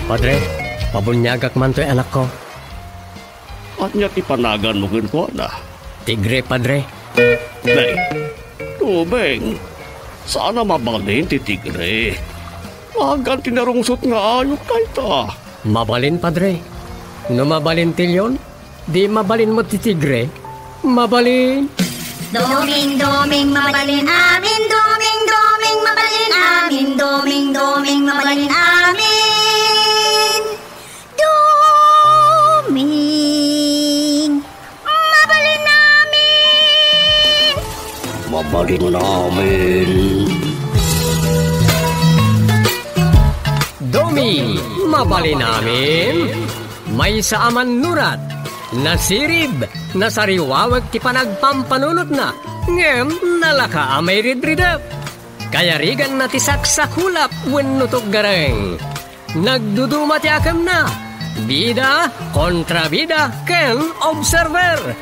Padre, pabunyagak man to'y anak ko. At niya tipanagan mo ko na. Tigre, Padre. Day, tubeng. Sana mabalin ti tigre. Agan tinarungsot nga ayok tayo ta. Mabalin, Padre. No mabalin tilyon, di mabalin mo ti tigre. Mabalin. Doming mabalin amin, doming mabalin amin, doming mabalin amin. Doming mabalin amin. Mabalin namin. Doming mabalin namin. May sa aman nurat. Nasirib, nasariwawag ti panagpampanunot na, ngem nalaka amay ridridap. Kaya rigan na ti saksakulap wenno gareng. Nagduduma ti akam na, bida kontra bida ken observer.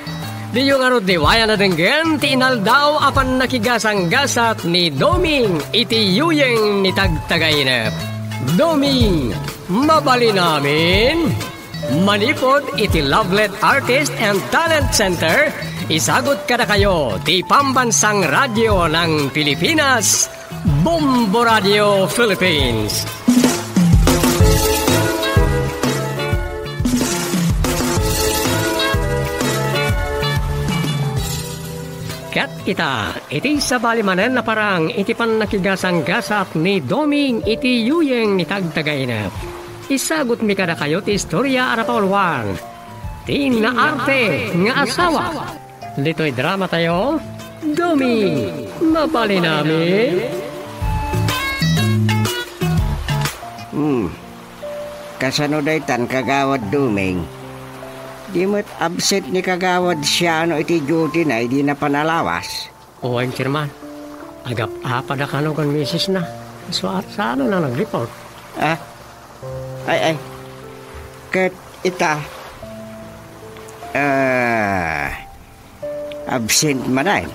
Di yung arod di waya na denggen ti inaldaw apan nakigasang-gasat ni Doming iti yuyeng ni tagtagainep. Doming, mabali namin. Manipod iti Lovelet Artist and Talent Center, isagot kada kayo ti pambansang radyo ng Pilipinas, Bombo Radio Philippines. Kat kita, iti sabali manen na parang iti pan nakigasang-gasat ni Doming iti yuyeng ni tagtagainap. Isagot mi kada kayo ti istorya arapawalwan. Ti naarte nga asawa. Dito'y drama tayo. Doming, mabali namin. Kasano daytan kagawad Doming. Di mo't absent ni kagawad siya no iti duty na hindi na panalawas. O ang chairman, agap apada ka no kan misis na. So at sa ano na nag-report? Ay. Ket ita. Absent man.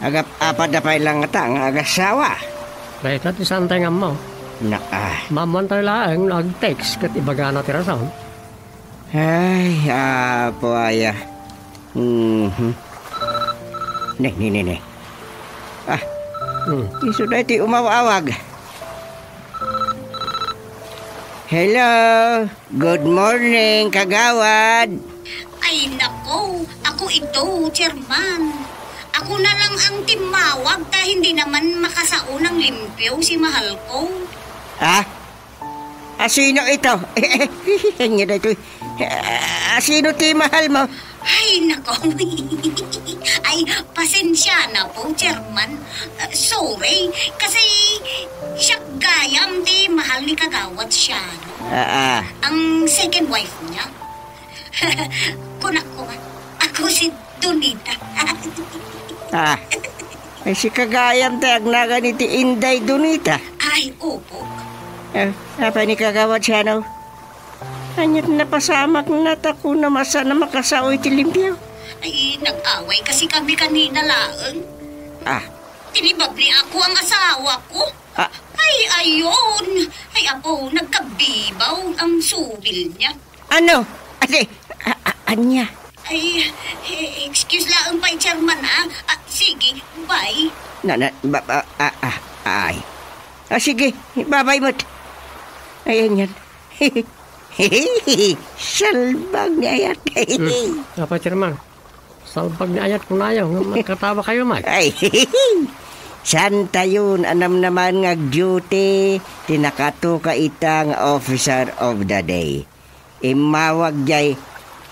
Agap apadapay lang nga agasawa. Kahit natin santay nga mo. Mamantay lang nag-text kat ibaga na tirasaw. Ay, apo aya. Ne. Iso na iti umawawag. Hello, good morning, kagawad. Ay nako, ako ito, chairman. Ako na lang ang timawag ta hindi naman makasaunang limpyo si mahal ko. Sino ito? Sino ti mahal mo? Ay nako, ay pasensya na po, chairman. Sorry, kasi siya gayam di mahal ni kagawad siya. Ang second wife niya. Kunak ko nga. Ako si Donita. Ay si kagayam tayag na ganiti Inday Donita. Ay, opo. Apa ni kagawad siya no? Anyat na pasamak na tako na masa na makasaoy ti limpyo. Ay, nag-away kasi kami kanina laang. Tinibag ni ako ang asawa ko. Ay, ayun. Ay, apo, nagkabibaw ang subil niya. Ano? Anya? Ay, excuse lang pa, chairman, sige, bye. Ay. Sige, babay mo't. Ayan yan. Salbag ni Ayat. Apa, chairman? Salbag ni Ayat kung ayaw. Magkatawa kayo, Mike. Ay, santa yun, anam naman duty, tinakato ka itang officer of the day. Imawag jay,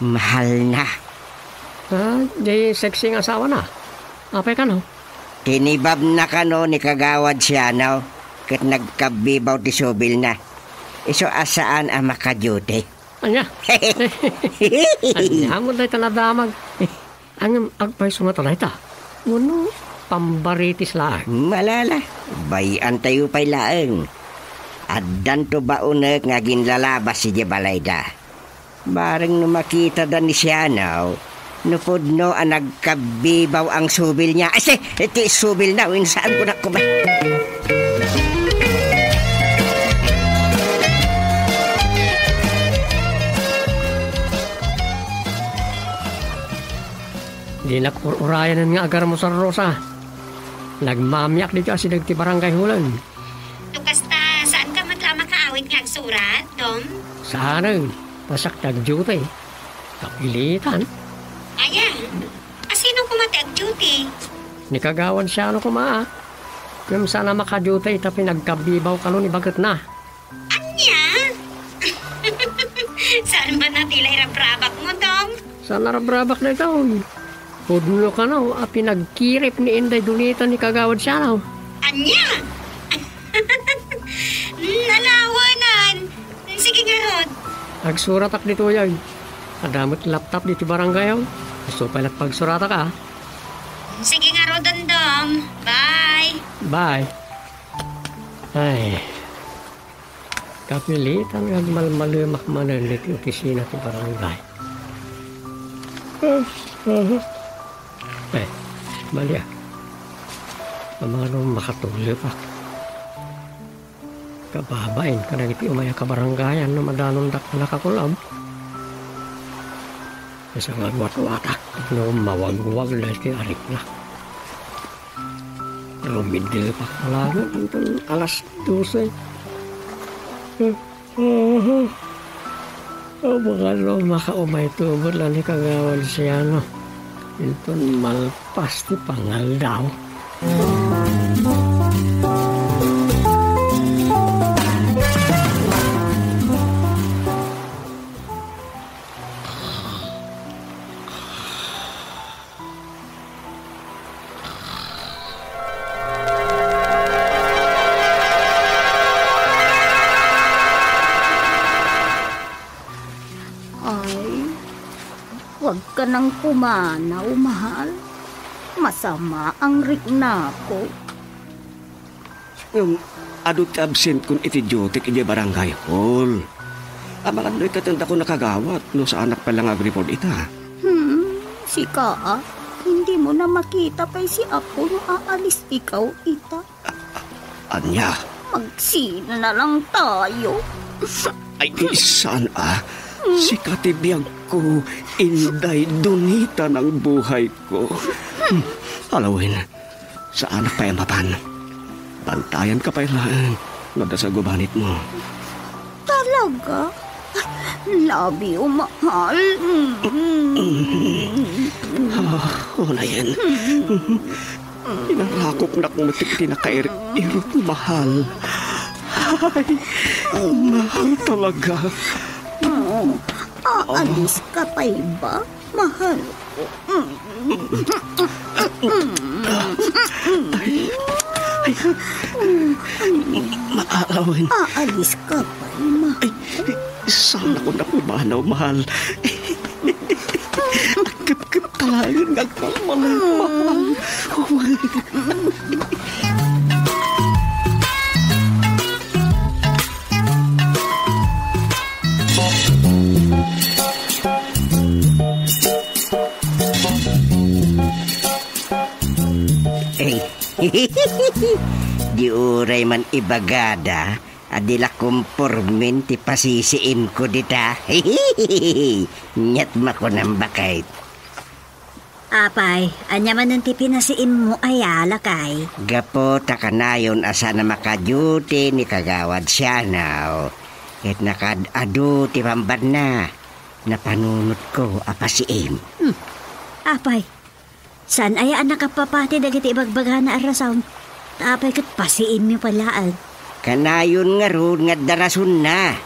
mahal na. Jay sexy ng asawa na. Apay ka no? Tinibab na ka no ni kagawad siya no, kat nagkabibaw ti subil na. Iso asaan ang maka-duty? Anya? Anya mo dahi tanadamag. Ang agpay sumatalay ta. Uno, pambaritis lang. Malala, bayan tayo pa'y laeng. Addan to ba unek nga ginlalabas si Jebalayda. Bareng no makita dan ni Sianaw, nupod no ang nagkabibaw ang subil niya. Iti subil na, saan ko na kumay. Di nakururayan nga agar mo sa Rosa. Nagmamyak di kasi nagti barangay hulan. Tukas ta, saan ka matla makaawit nga agsurat, Dom? Sana, pasak nag-duty. Kapilitan. Ayan, asino kumati ag-duty? Ni kagawan siya ano kumaa. Kung sana maka-duty tapi nagkabibaw ka nun ibagat na. Anya? Saan ba natilay rabrabak mo, Dom? Sana rabrabak na ito. Pudlo ka na, pinagkirip ni Inday Dunita ni kagawad siya na. Anya? Nalawanan. Sige nga, Rod. Agsurat ak dito yan. Adamot laptop dito barangay yan. Gusto palat pagsurata ka. Sige nga, Rod, Dom. Bye. Bye. Ay. Kapilitan nga malmalumak manalit yung opisina ti barangay. Eh, bali ah. Amano makatulip ah. Kababain ka na iti umaya kabarangayan na madanon dak nakakulam. Isa nga wat-watak no mawag-wag na iti arik na. Lumidil pa kalaga itong alas 12. Baka no makaumay tubod lang ni kagawad siya no. Ito malpas ti pangal daw. Huwag ka nang pumanaw, mahal. Masama ang rikna ko. Yung adot absent kung itidyotik iti barangay hall. Abangan do'y katanda ko nakagawat no sa anak palang agripod ita. Si Kaa, hindi mo na makita pa si Apo no aalis ikaw ita. Anya? Magsina na lang tayo. Ay, saan Si katibiyag ko, Inday Dunita ng buhay ko. Alawin, sa anak pa mapan. Bantayan ka pa ilaan. Nada sa gubanit mo. Talaga? Love you, mahal. Na yan. Pinangakop na kung matik tinakairit mahal. Ay, mahal talaga. Aalis ka pa ba, mahal ko? Maalawin. Aalis ka pa, mahal. Ay, saan ako napumanaw, mahal? Kip-kip talaga mahal. Di uray man ibagada, adila kumpormin ti pasisiin ko dita. Nyat mako ng bakait. Apay, anya man ang tipinasiin mo ayala kay. Gapo takanayon asa na makaduti ni kagawad siya now. Ket nakadado ti pambad na. Napanunot ko apasiim. Apay, saan ay anak kapapati dagiti ibagbaga na arasaw? Apay kat pasiin mo palaan. Kanayon nga ron nga darason na.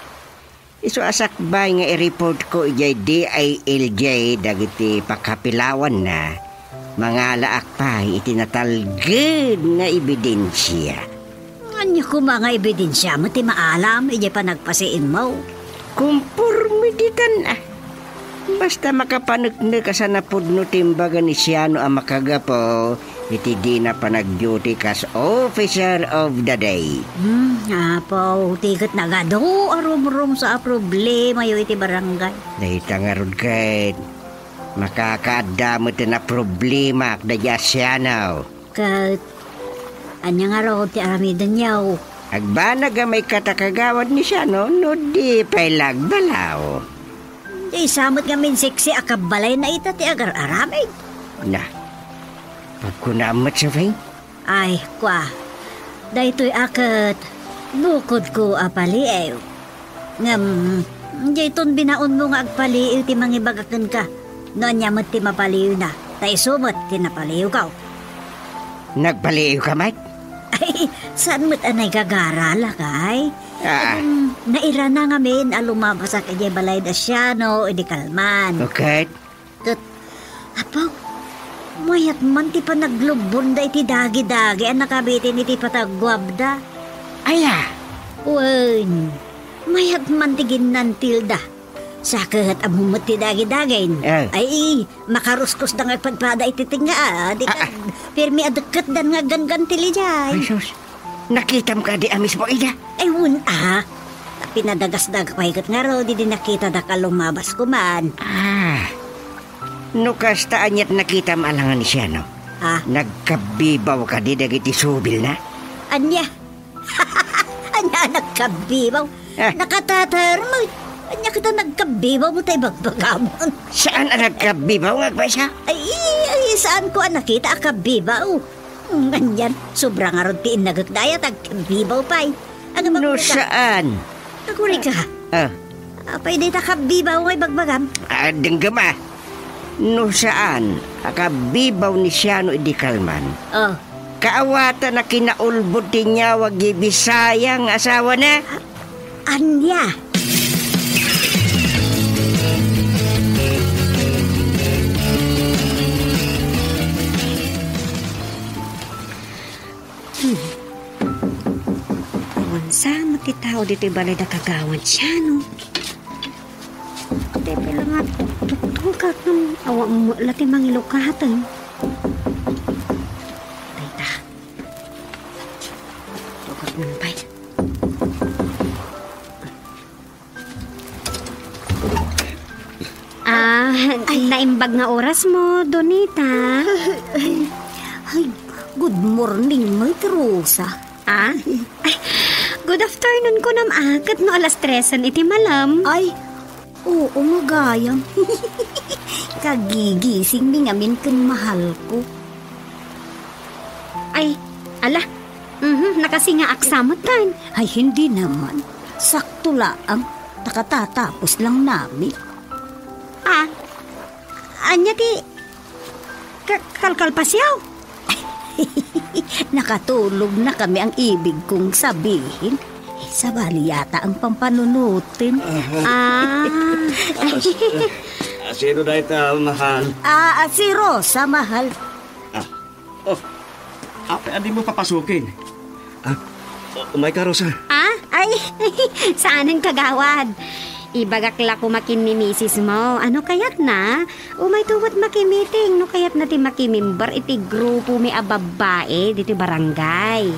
Iso asakbay nga i-report ko ijay DILJ dagiti pakapilawan na. Mga laak pa itinatalgid nga ebidensya. Anya ko mga ebidensya mo ti maalam ijay pa nagpasiin mo. Kumpurmiditan na. Basta makapanagna ka sa napudno timbaga ni Siano ang makagapo, iti di na panag-duty kas officer of the day. Apo, tigat na gado, arum-rum sa problema yung iti barangay. Dahita nga rod kahit makakadamot na problema kdaya Siano. Kat, anya nga ro ti aramidan yaw. Agbanag may katakagawad ni Siano, no di pa'y lagbalaw. Di samot nga min siksi akabalay na ita ti agar aramid. Na, pagkunamat sa fay? Ay, kwa. Daytoy akat. Bukod ko apaliew. Ngam, dayton binaon mo nga agpaliew ti mangibagakan ka. Noon niya ti mapaliw na. Tay sumot, tinapaliw ka. Nagpaliw ka, Mike? Ay, saan mo't anay gagarala kay? Ah, Naira na nga min, alumabas sa kanya balay da siya, no, edi kalman. okay. Kat, apaw, mayat man ti pa naglubon da iti dagi-dagi, ang nakabitin iti patagwabda. Aya, Wen, mayat man ti ginantil da. Sakit amumot ti dagi-dagin. Ay, makaruskos da nga pagpada iti tinga, di ka, pirmi adeket dan nga gan-gantili jay. ay sus, nakitam ka di amis mo, Ida? Ay, pinadagas-dag pahikat nga ro, di nakita da ka lumabas ko man. Ah, nukas taanyat nakitam alangan ni siya, no? Ha? Nagkabibaw ka di dagiti subil na? Anya? Anya nagkabibaw? Ah. Nakatatar mo. Anya kita nagkabibaw mo tayo bagbagamon. Saan ang nagkabibaw nga ba siya? Ay, saan ko ang nakita akabibaw? Ganyan, sobrang aron tiin nagagdayat agkabibaw pa'y. No, saan? Naguri ka. Apay di takabibaw ngay bagbagam. Denggama. No, saan? Akabibaw ni Siano idi Kalman. Oh. Kaawata na kinaulbod niya wag ibisayang asawa na. Anya? Sama ti tao dito'y balay da kagawan siya, no? Tepe lang nga, tuktukat ng awa mo lati mangilukatan. Tayta. Tukot mo pa. Naimbag nga oras mo, Donita. Ay, good morning, my Rosa. Good afternoon ko namakat no alas 3 iti malam. Ay, oo magayang. Kagigising ni ngamin kan mahal ko. Ay, ala. Nakasinga aksamot tan. Ay, hindi naman. Sakto laang. Nakatatapos lang namin. Anya ti kalkalpasyaw. Nakatulog na kami ang ibig kong sabihin. Sa bali yata ang pampanunutin. Sino na ito, mahal? Si Rosa, mahal. Hindi mo papasukin. Umay ka, Rosa. Ay, saan ang kagawad? Ibagakla ko makin ni misis mo. Ano kayat na? Umay tuwat makimiting. No kayat na ti makimimbar iti grupo mi ababae dito barangay.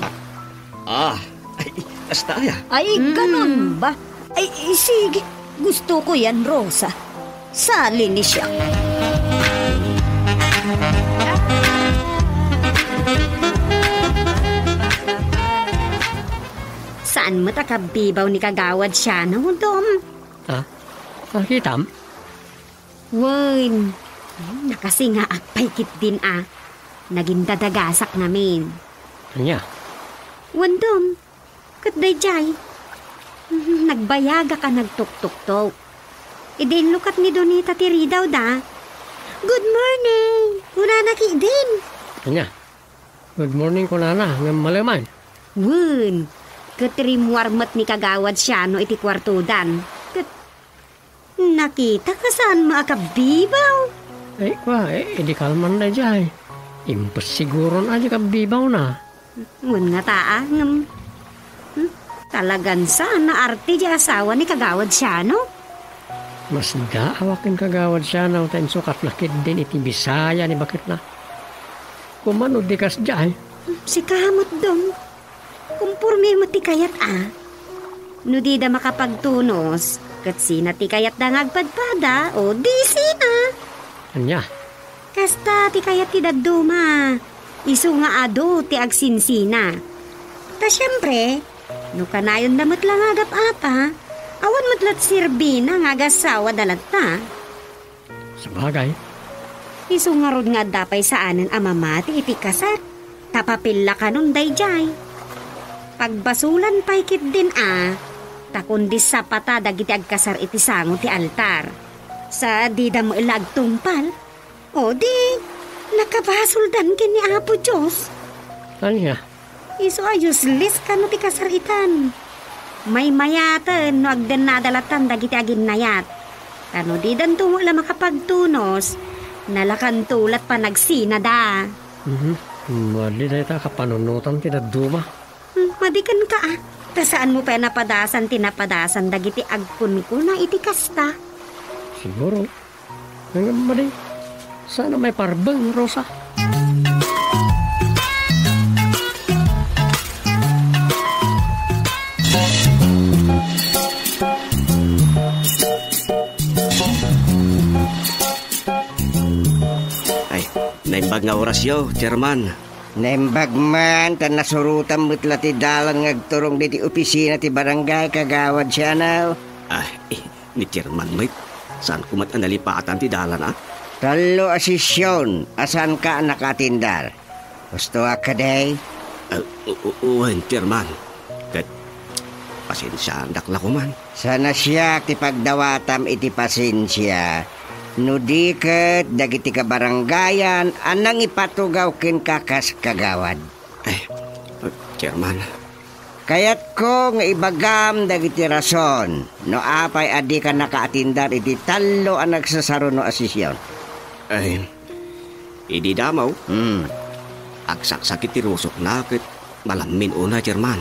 Astaya. Ay, ganun ba? Ay, sige. Gusto ko yan, Rosa. Sali ni siya. Saan mo takabibaw ni kagawad siya na Dom? Kitam? Wen, nakasinga apay kit din Naging dadagasak namin. Anya? Wandom, katday jay. Nagbayaga ka nagtuk-tuk-tuk. Idin lukat ni Donita tiri daw da. Good morning, una din. Anya? Good morning ko nana, ng malaman. Wen, katrimwarmat ni kagawad siya no iti kwartudan. Nakita ka saan maakabibaw? Ay, di kalman na dyan. Impos siguro na dyan kabibaw na. Ngun nga taang. Talagan saan na arte di asawa ni kagawad siya, no? Mas daawakin kagawad siya na tayo sukat nakit din iti Bisaya ni bakit na. Kumano di kas dyan. Si kamot dong. Kumpurmi mo ti kayat No di da makapagtunos. Kat sina ti kayat da ngagpadpada o di sina. Anya? Kasta ti kayat ti daduma. Isu nga ado ti agsinsina. Ta syempre, no kanayon damat lang agap apa. Awan matlat sirbina nga agasawa dalat ta. Sabagay. Isu nga rod nga dapay saanan amamati iti kasat. Tapapilla ka nun dayjay. Pagbasulan pa ikit din takundis sa pata dagiti agkasar iti sango ti altar. Sa di da mo ilag tumpal. O di, nakabasuldan kini Apo Diyos. Anya? Isu ayusless ka no ti kasaritan. May mayatan no agdan nadalatan dagiti agin nayat. Kano di dan tumula makapagtunos, nalakan tulat pa nagsina da. Mali na ita kapanunutan tinaduma. Madikan ka Tasaan mo pa napadasan tinapadasan dagiti agkun ko na iti kasta. Siguro. Hanggang mali. Sana may parbang, Rosa. Naimbag nga orasyo, Chairman. Naimbag man, tan nasurutan mo't lati dalan ngagturong diti opisina ti barangay kagawad siya na. Ni Chairman, mate. Saan kumat ang nalipatan ti dalan, Talo asisyon, asan ka nakatindar? Gusto ka day? Uwan, Chairman. Kat, pasensya, dakla ko man. Sana siya ti pagdawatam iti pasensya. Nudiket dagiti ka barangayan anang ipatugaw ken kakas kagawad. Chairman. Kayat ko nga ibagam dagiti rason no apay adi ka nakaatindar iti talo ang nagsasaro no asisyon. Idi damaw. Agsaksak iti rusok na ket malamin una, Chairman.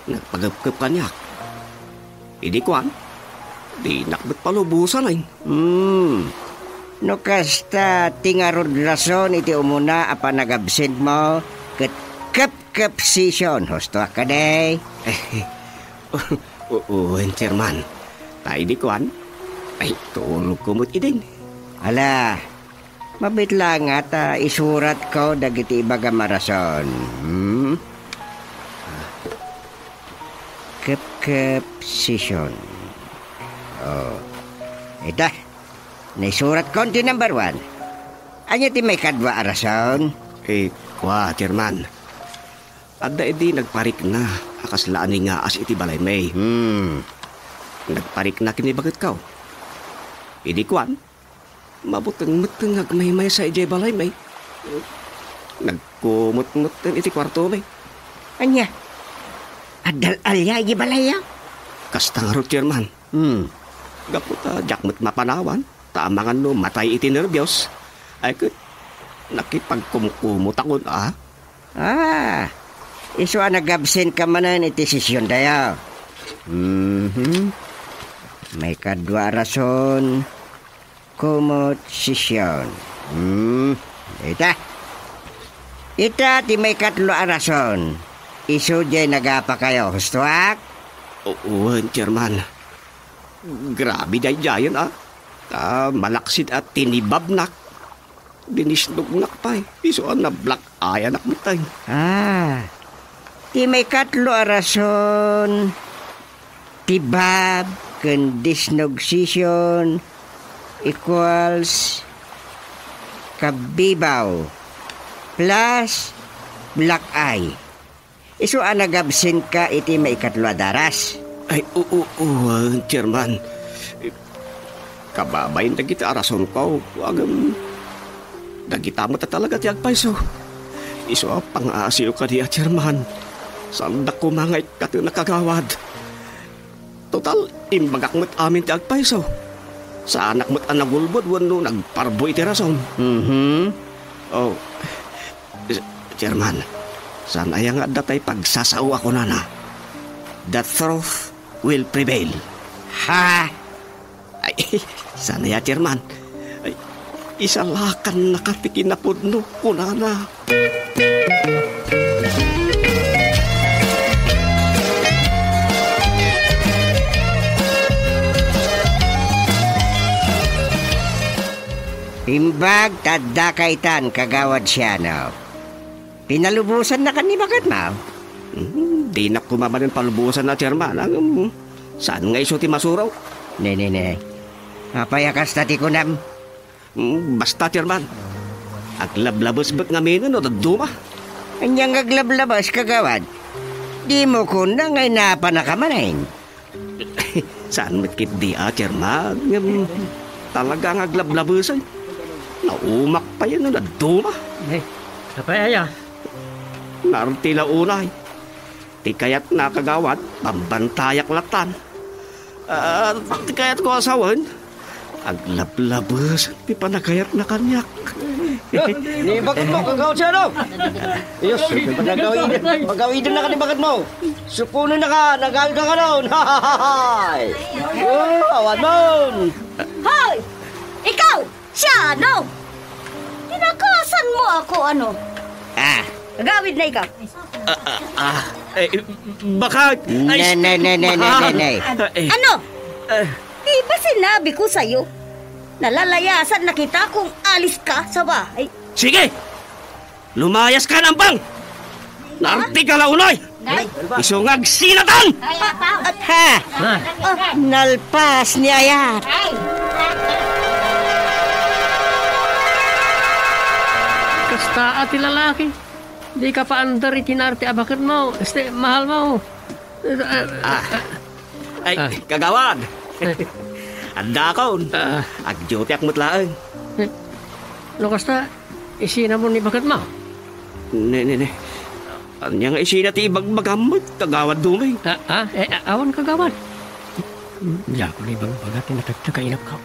Nagpagapkap kanyak. Idi kuan. Di nakbet palubusan ay. No kasta tingarod rason iti umuna apa nagabsent mo ket kep session hosto ka day. Chairman. Tay di kuan. Ay tulog kumot idin. Ala, mabit lang ata isurat ko dagiti ibaga marason. Kep session. Ita, naisurat ko ti number 1. Anya ti may kadwa arason? Kwa, Chairman. Adda edi nagparik na. Akaslaan ni nga as iti balay may. Nagparik na kini bagat kaw. Idi kwan. Mabutang-mutang agmay-may sa ijay balay may. Nagkumut-mutan iti kwarto may. Anya? Adal-alya iji balay ya? Kastang aro, Chairman. Gaputa, jakmat mapanawan. Taamangan no, matay iti nervyos. Ay kat, nakipagkumkumot akon, iso nagabsent ka manan iti sesyon dayo. May kadwa rason. Kumot sesyon. Ita ti may katlo arason. Iso jay nagapa kayo, hustuak? Oo, Chairman. Grabe dayan malaksid at tinibabnak. Binisnugnak pa Isoan na black eye anak matay. Ti may katlo arason. Tibab ken disnog session equals kabibaw plus black eye. Isoan nagabsent ka iti may katlo daras. Ay, Chairman. Kababayin na kita arason ko. Agam, nagita mo talaga ti agpaiso. Iso pang-aasiyo ka niya, Chairman. Sandak ko mga ikati nakagawad. Total, imbagak mo't amin ti agpaiso. Sa anak mo't anagulbod, wano nagparbo iti rason. Chairman, saan ay nga datay pagsasawa ko na. The truth will prevail. Ha? Ay, sana ya, Chairman. Ay, isalakan nakatikin na po no, kunana. Imbag tadda kaitan kagawad siya no. Pinalubusan na kanibagat mo? Di na kumamanin palubusan na, Chairman. Saan nga iso ti masuraw? Ne. Apayakas tati kunam. Basta, Chairman. Aglablabos ba't nga mingan o duma? Anyang aglablabas kagawad. Di mo ko na ngay napanakamanin. Saan matkit di Chairman? Talagang aglablabos ay. Naumak pa yan na duma. Kapay aya. Nartila unay. Ti kayat nakagawad, pambantayak latan. Ti kayat ko asawan, aglablabos, ti panagayat na kanyak. Ni bakit mo kagawad siya no? Yes, magawin na ka ni bakit mo. Supunin na ka, nagawin ka noon. Awan mo. Hoy! Ikaw! Siya, no? Tinakasan mo ako, ano? Gagawid na ikaw. Baka... Nay. Ano? Di ba sinabi ko sa'yo? Nalalayasan na kita kung alis ka sa bahay. Sige! Lumayas ka ng bang! Narti ka launay! Isungag sinatan! Nalpas ni Ayat. Kasta ati lalaki. Di ka pa andar itinarti abakat mo. Mahal mo. Kagawad! Anda kaon. Agjote ak mutlaan. Kasta, isina mo ni bakat mo. Ne. Anya nga isina ti ibagbagamot. Kagawad dumay. Awan kagawad. Diya ko na ibang bagat na nagtagkainap ka.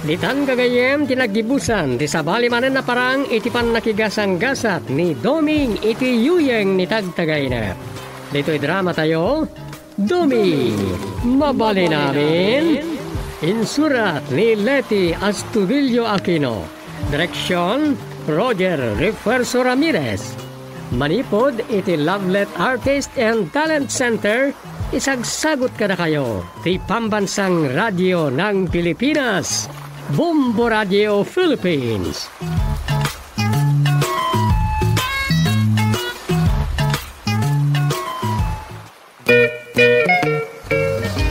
Ditan kagayem tinagibusan ti sabali manen na parang iti pan nakigasang-gasat ni Doming iti yuyeng ni tagtagay na. Dito'y drama tayo, Doming, mabali namin. Insurat ni Leti Astudillo Aquino. Direksyon, Roger Refuerzo Ramirez. Manipod iti Lovelet Artist and Talent Center. Isagsagot ka na kayo, ti Pambansang Radyo ng Pilipinas. Bombo Radio Philippines.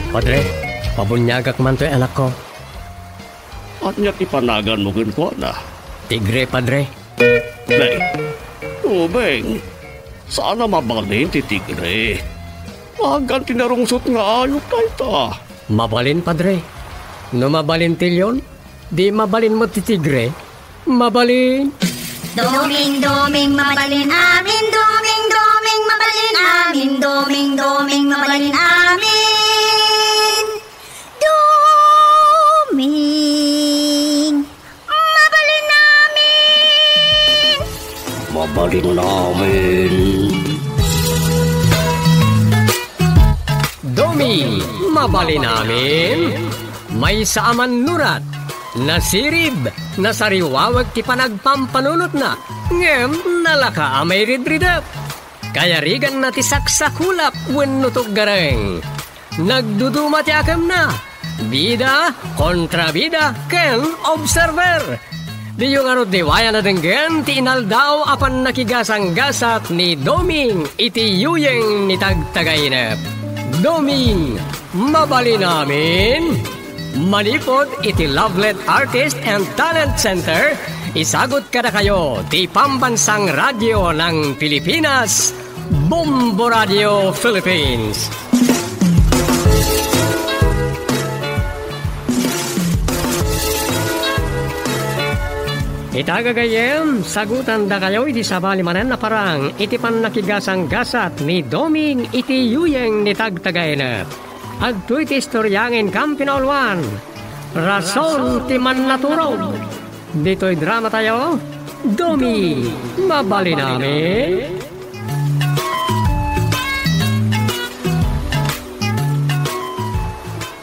Padre, pabunyagak man to'y anak ko. At niya ipanagan mo ko na. Tigre, Padre. Nay, Beng, sana mabalin ti tigre. Magan tinarungsot nga ayok tayo ta. Mabalin, Padre. No mabalin tilyon, di mabalin mo ti tigre. Mabalin. Doming, mabalin amin. Doming, mabalin amin. Doming, mabalin amin. Doming, mabalin amin. Mabalin namin. Doming, mabalin namin. May saaman nurat. Nasirib, nasariwawag ti panagpampanunot na. Ngem, nalaka amay ridridap. Kaya rigan na ti saksakulap wenno gareng. Nagduduma ti akam na. Bida, kontrabida, ken observer. Di yung diwaya na denggen ti inaldaw apan nakigasang-gasat ni Doming iti yuyeng ni tagtagaynep. Doming, mabali namin. Manipod iti Lovelet Artist and Talent Center. Isagot ka na kayo ti Pambansang Radyo ng Pilipinas. Bombo Radio Philippines. Itagagayem, sagutan da kayo iti sabali manen na parang iti pan nakigasang-gasat ni Doming iti yuyeng ni tagtagaynep. Agto'y ti istoryangin Kampinolwan. Rason ti man naturog. Dito'y drama tayo, Domi, mabali namin.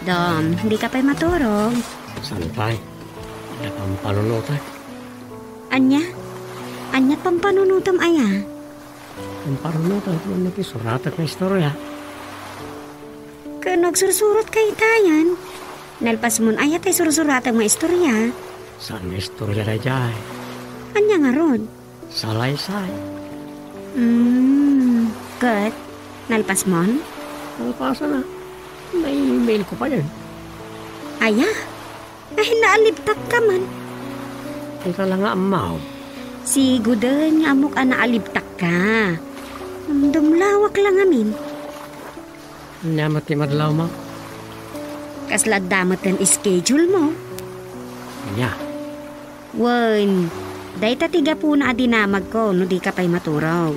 Dom, hindi ka pa'y maturog. Saan pa'y? Pampanunutan. Anya? Anya't pampanunutam aya? Pampanunutan ko nakisuratat na istorya. Ka nagsursurot kay tayan. Nalpas mon ayat ay sursuratang mga istorya. Saan na istorya na dyan? Anya nga ron? Salaysay. Kat, nalpas mon? Nalpasa na. May email ko pa yan. Aya? Ay, naalibtak ka man. Ika lang nga amaw. Si Gudan nga amok naalibtak ka. Dumlawak lang amin. Nyamat ti madlaw ma. Kaslad damat ang schedule mo. Nya. Wan, day tatiga po na adinamag ko no di ka pa'y maturaw.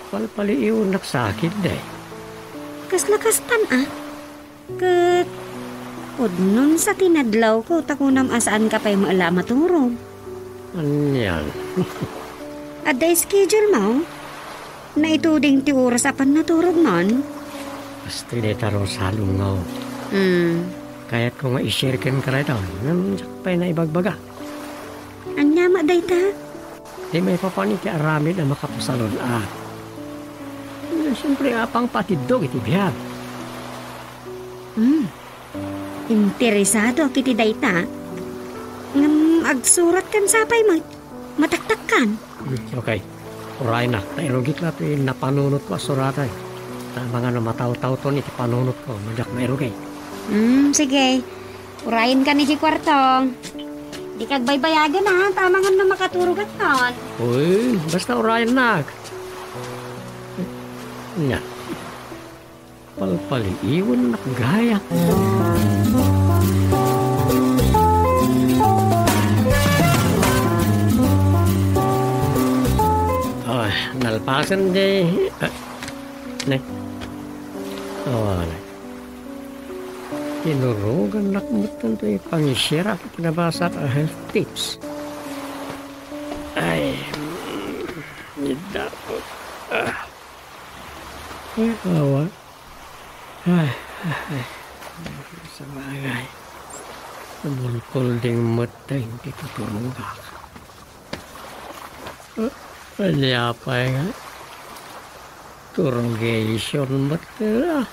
Palpaliiw naksakit day. Kaslakastan Kat, nun sa tinadlaw ko, takunam asaan ka pa'y maala maturog. Anyan. At day schedule mo, na ituding ti oras apan naturog nun. Basta taro sa lungaw. Kaya't ko nga i-share kan ka rin daw. Nandiyak pa'y na ibagbaga. Anyama day ta? Di may papanik ki aramid na makapasalon Siyempre apang patidog iti biyag. Interesado kiti day ta? Ngam agsurat kan sapay mataktak kan. Okay. Uray na. Nairugit lang ito napanunot ko suratay. Tama nga na mataw-taw to iti panunot ko. Madyak mairugay. Sige. Urayin ka ni si kwartong. Di kag baybayagan tama nga na makaturugat ton. Uy, basta urayan na. Nya. Palpaliiwan na gaya. Ay, nalpasan di. Ne. Tinurugan nakmutan to pangisira at nabasa at health tips. Ay, hindi ako. Awa. Ay. Sa bagay. Namulkol ding mata, hindi tutulungan. Palyapay nga. Turungation mata.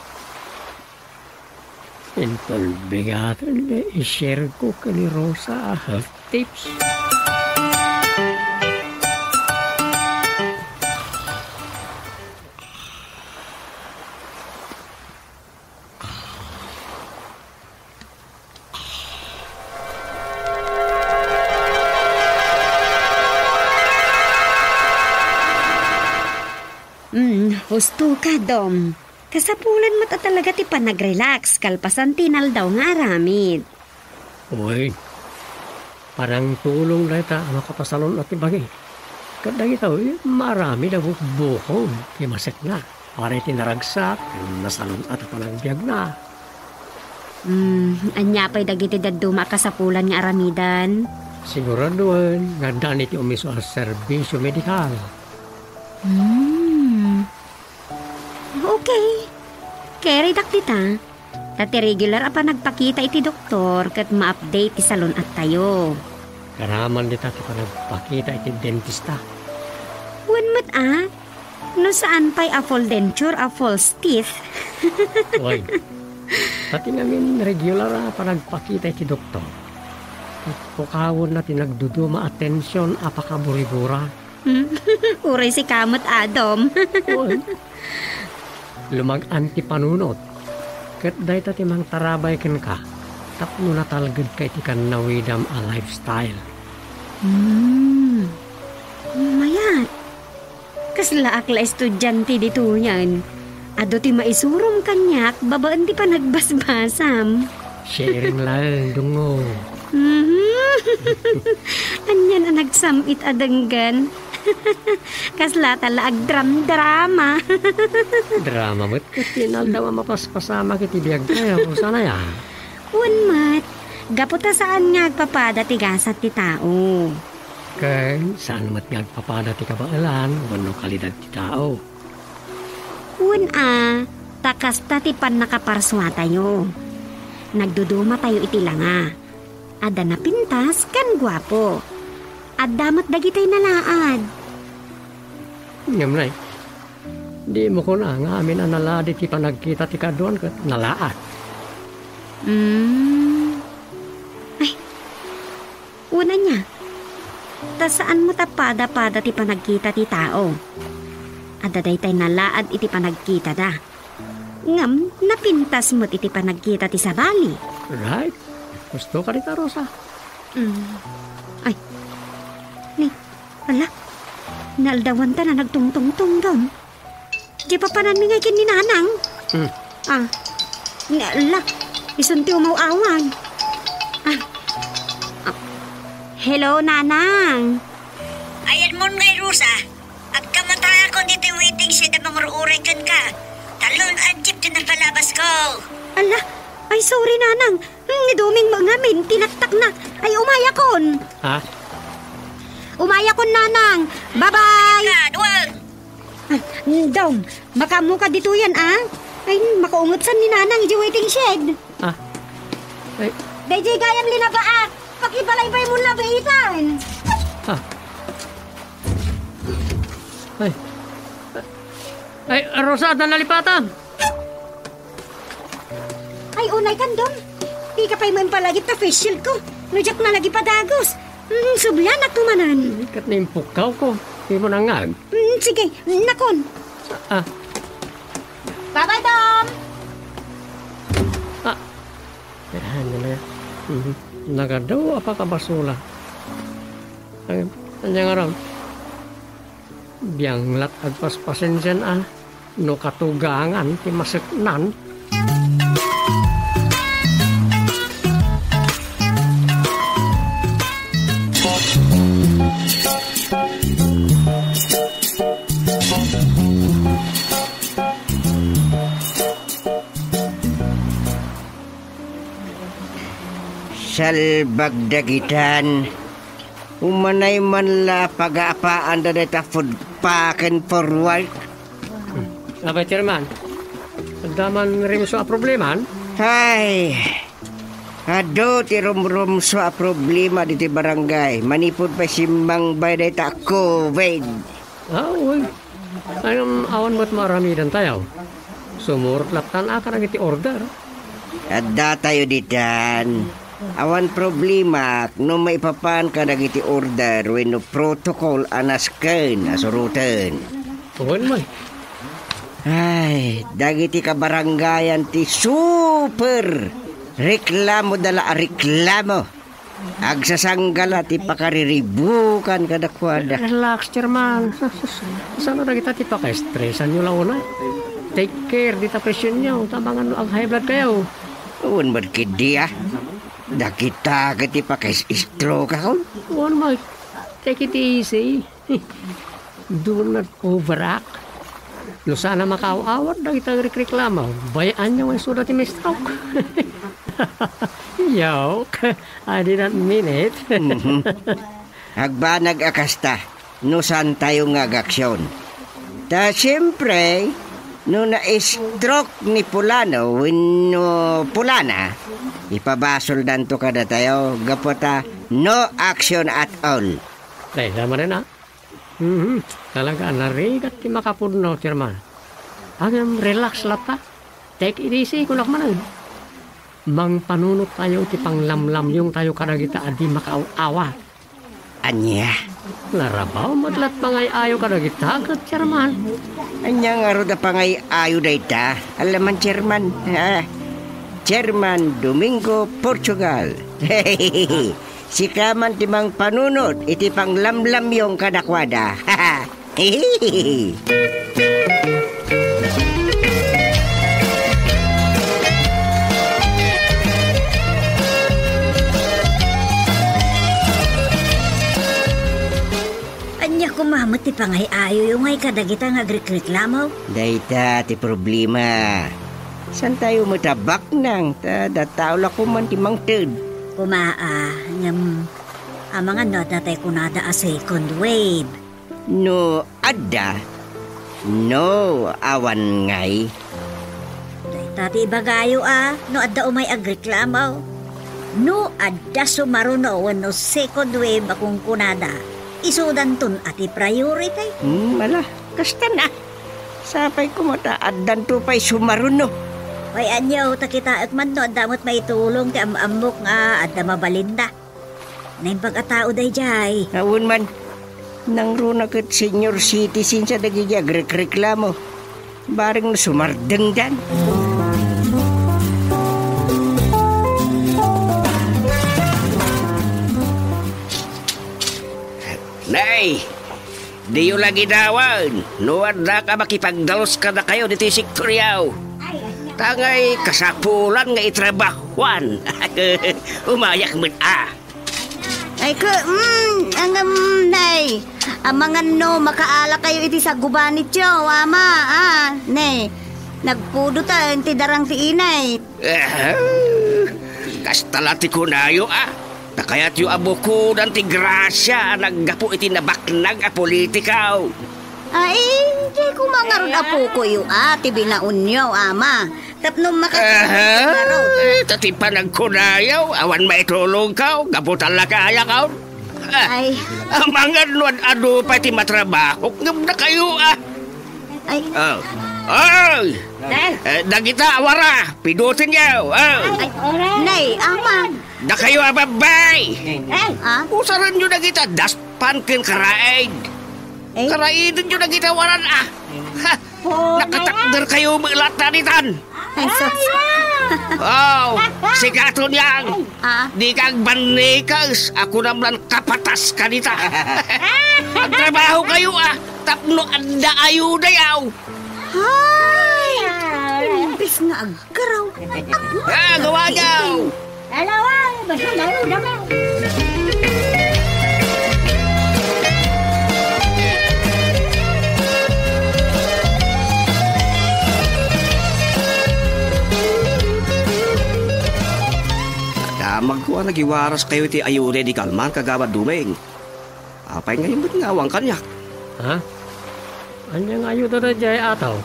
Intolbigatan na i-share ko ka ni Rosa health tips. Husto ka, Dom. Kasapulan mo ta talaga ti pa nag-relax, kalpasan tinal daw nga aramid. Uy, parang tulong na ita makapasalon at ibagi. Kadang ito, marami na bukbukong, kimasek na. Para itinaragsak, nasalon at panagbiag na. Anya pa'y dagiti daduma kasapulan nga aramidan? Siguraduan, nga danit yung umiso ang serbisyo medikal. Okay. Kaya dak tita. Tati regular apa nagpakita iti doktor kat ma-update ti salon at tayo. Karaman dita ti panagpakita iti dentista. Wan mat no saan pa'y a full denture, a false teeth? Uy, pati namin regular panagpakita iti doktor. At kukawon na tinagduduma atensyon apakaburibura. Uray si kamot Adam. Uy. Lumag-anti panunot. Kat dahi tati mang tarabay ken ka. Tapno na talagad ka iti kan nawidam a lifestyle. Mayat. Kasla akla estudyante dito yan. Ado ti maisurom kanyak, babaan ti pa nagbasbasam. Sharing lang, dungo. Anyan ang nagsamit adanggan. Kasla tala agdram-drama. Drama mo't katinal daw mapaspasama kiti biyag tayo. Kung sana yan? Unmat, gaputa saan nga agpapada ti gasat ti tao. Kaya saan mat nga agpapada ti kabaalan, wano kalidad ti tao. Takas ta ti pan nakaparswa tayo. Nagduduma tayo iti langa. Ada na pintas kan gwapo. At damat dagitay nalaad. Ngamnay, di mo ko na nga amin ang naladi ti panagkita ti kaduan kat nalaad. Ay, una niya. saan mo tapada-pada ti panagkita ti tao. Adda daytay nalaad iti panagkita da. Ngam, napintas mo iti panagkita ti sabali. Right? Gusto ka rita, Rosa? Ay, ni, ala, naaldawan ta na nagtungtong-tong doon. Di pa panan mi ngay kin ni Nanang. Nga, ala, isunti umaw-awan. Hello, Nanang. Ayan mo ngay, Rosa. Agkamata ako dito waiting siya na mangururay kan ka. Talon at jeep din ang palabas ko. Ala, ay sorry, Nanang. Ni Doming mangamin, tinatak na. Ay, umayakon. Ha? Umayakon, Nanang. Bye-bye. God, wag! Dong, makamu ka dito yan, ah? Ay, makaungot san ni Nanang iji waiting shed. Ay, Dayjay gayam linabaak. Pakibalay-bay mo na baitan. Ay, Rosa, at nalipatan. Ay, unay kan, Dong. Di ka pa'y man palagit na face shield ko. Nujak na lagi padagos. Sublan at tumanan. Ikat na yung pukaw ko. Hindi mo nangag. Sige, nakon. Bye-bye, Dom. Yan na yan. Nagadaw apa ka basula. Anyang araw. Biyanglat agpaspasin dyan no katugangan ti maseknan. Salbagdagitan. Umanay man la pag-aapaan da data food pack and forward. Abay, Chairman. Daman rin so a probleman. Ay, ado ti rum-rum so a problema diti barangay. Manipod pa simbang bay data COVID. Uy. Ayong awan mo't maramidan tayo. Sumurot laptan ka iti order. Adda tayo ditan. Awan problema no maipapan ka dagiti order wenno protocol anasken asurutan. Uwan mo. Ay, dagiti kabarangayan ti super reklamo dala reklamo. Agsasanggala ti pakariribukan kadakwada. Relax, Chairman. Sana na kita ti paka-stressan nyo lang una. Take care, di ta presyon nyo. Tabangan ang high blood kayo. Uwan ba't kidi Dakita kati paka-stroke ako. Uwan mo. Take it easy. Do not overact. No sana makawawat na kita reklamo. Bayaan nyo ang sudat ni stroke. Joke. I didn't mean it. Agbanag akasta. No saan tayo nga aksyon. Ta siyempre, no na-stroke ni Pulano, no Pulana, ipabasol danto kada tayo, gapota, no action at all. Ay, naman rin Talaga, narigat ti makapudno, Chairman. Hanggang relax lata. Take it easy, kunak manan. Mang panunot tayo ti panglamlam yung tayo kadagita adi makaawa. Anya? Larabaw, matlat pangay ayo kadagita, Chairman. Anya nga ro da pangay ayo dayta. Alaman, Chairman. Chairman Domingo, Portugal. Si kaman timang panunot, iti panglamlam yung kadakwada. Anya kumamot ti pangay ayo yung ngay kadagita nga agreklamo. Dayta ti problema. San tayo matabak nang datao la kuman timang ted. Ngam, mga not na tayo kunada a second wave. No adda, no awan ngay. Tati bagayo no adda umay agreklamaw. No adda sumaruno no second wave akong kunada. Isudan ton ati priority. Mala, kasta na. Sapay ko mata addan to pa'y sumaruno. Way anyaw takita at man no damot may tulong ti amamok nga adda mabalinda. Na yung pagkatao day jay. Awon man, nang runa kat senior citizen sa dagigag reklamo. Bareng na sumardeng dan. Nay, di yung lagi dawan. Nuwan na ka makipagdalos ka na kayo dito si Kuryaw. Tangay kasapulan nga itrabahuan. Umayak mo Ay nay, amangan no, makaala kayo iti sa gubanit yo, ama, nay, nagpudutan ti darang ti inay. Kastalati ko na yo Nakayat yung abo ko dan ti grasya naggapo iti nabaknag a politikaw. Ay, hindi ko mangarod apo ko yung ti binaun nyo, ama. Tapno makakaraw. Tati pa nagkunayaw, awan maitulong ka, gabutan la kaya ka. Ay. Ang mga nuan ado pa iti matrabaho, ngam na kayo Ay. Dagita awara, pidutin niyo. Ay, nay, ama. Da kayo ababay. Usaran nyo na kita, daspan kin karaid. Karaidin nyo na kita waran Nakatakder kayo mga latanitan. Ay, Sigaton yang. Di kang banikas, ako naman kapatas kanita. Magtrabaho kayo tapno anda ayuda yaw. Ay, imbis nga agaraw. Gawa yaw. Dalawang, basta daw. Magkuha nagiwaras kayo ti ayude di kalman kagawad dumeng. Apay ngayon ba't ngawang kanyak? Ha? Anyang ayuda na jay ataw?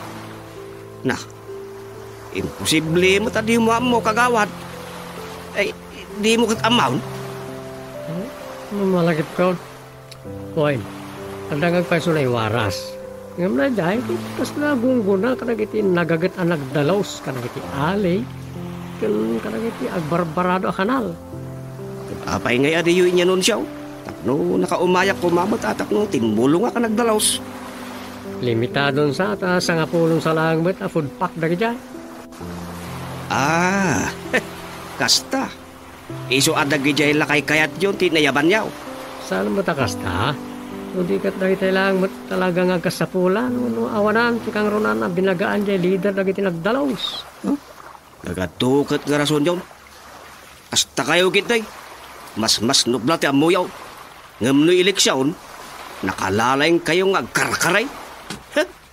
Nah, imposible mo tadi mo kagawad. Ay, di mo kat amaw? Malagit ko. Hoy, kadangag pa sulay waras. Ngam na jay, kas na gungguna kadagiti nagagat anak dalaws kadagiti alay. Kadagiti agbarbarado a kanal. Apay ngay adiyo inya nun siyaw. Tapno nakaumayak kumamot atak no timbulong ka nagdalaws. Limitadon sa nga pulong sa langit a food pack dagiti. Kasta. Iso adagiti lakay kayat yun tinayaban yaw. Saan mo ta kasta? Hindi kat dagiti langit talaga nga kasapulan. Awanan, tikang runan na binagaan jay leader dagiti nagdalaws. Nagatukat nga rason yun. Hasta kayo kitay. Mas nubla ti amuyaw. Ngam no eleksyon, nakalalayng kayo nga karkaray.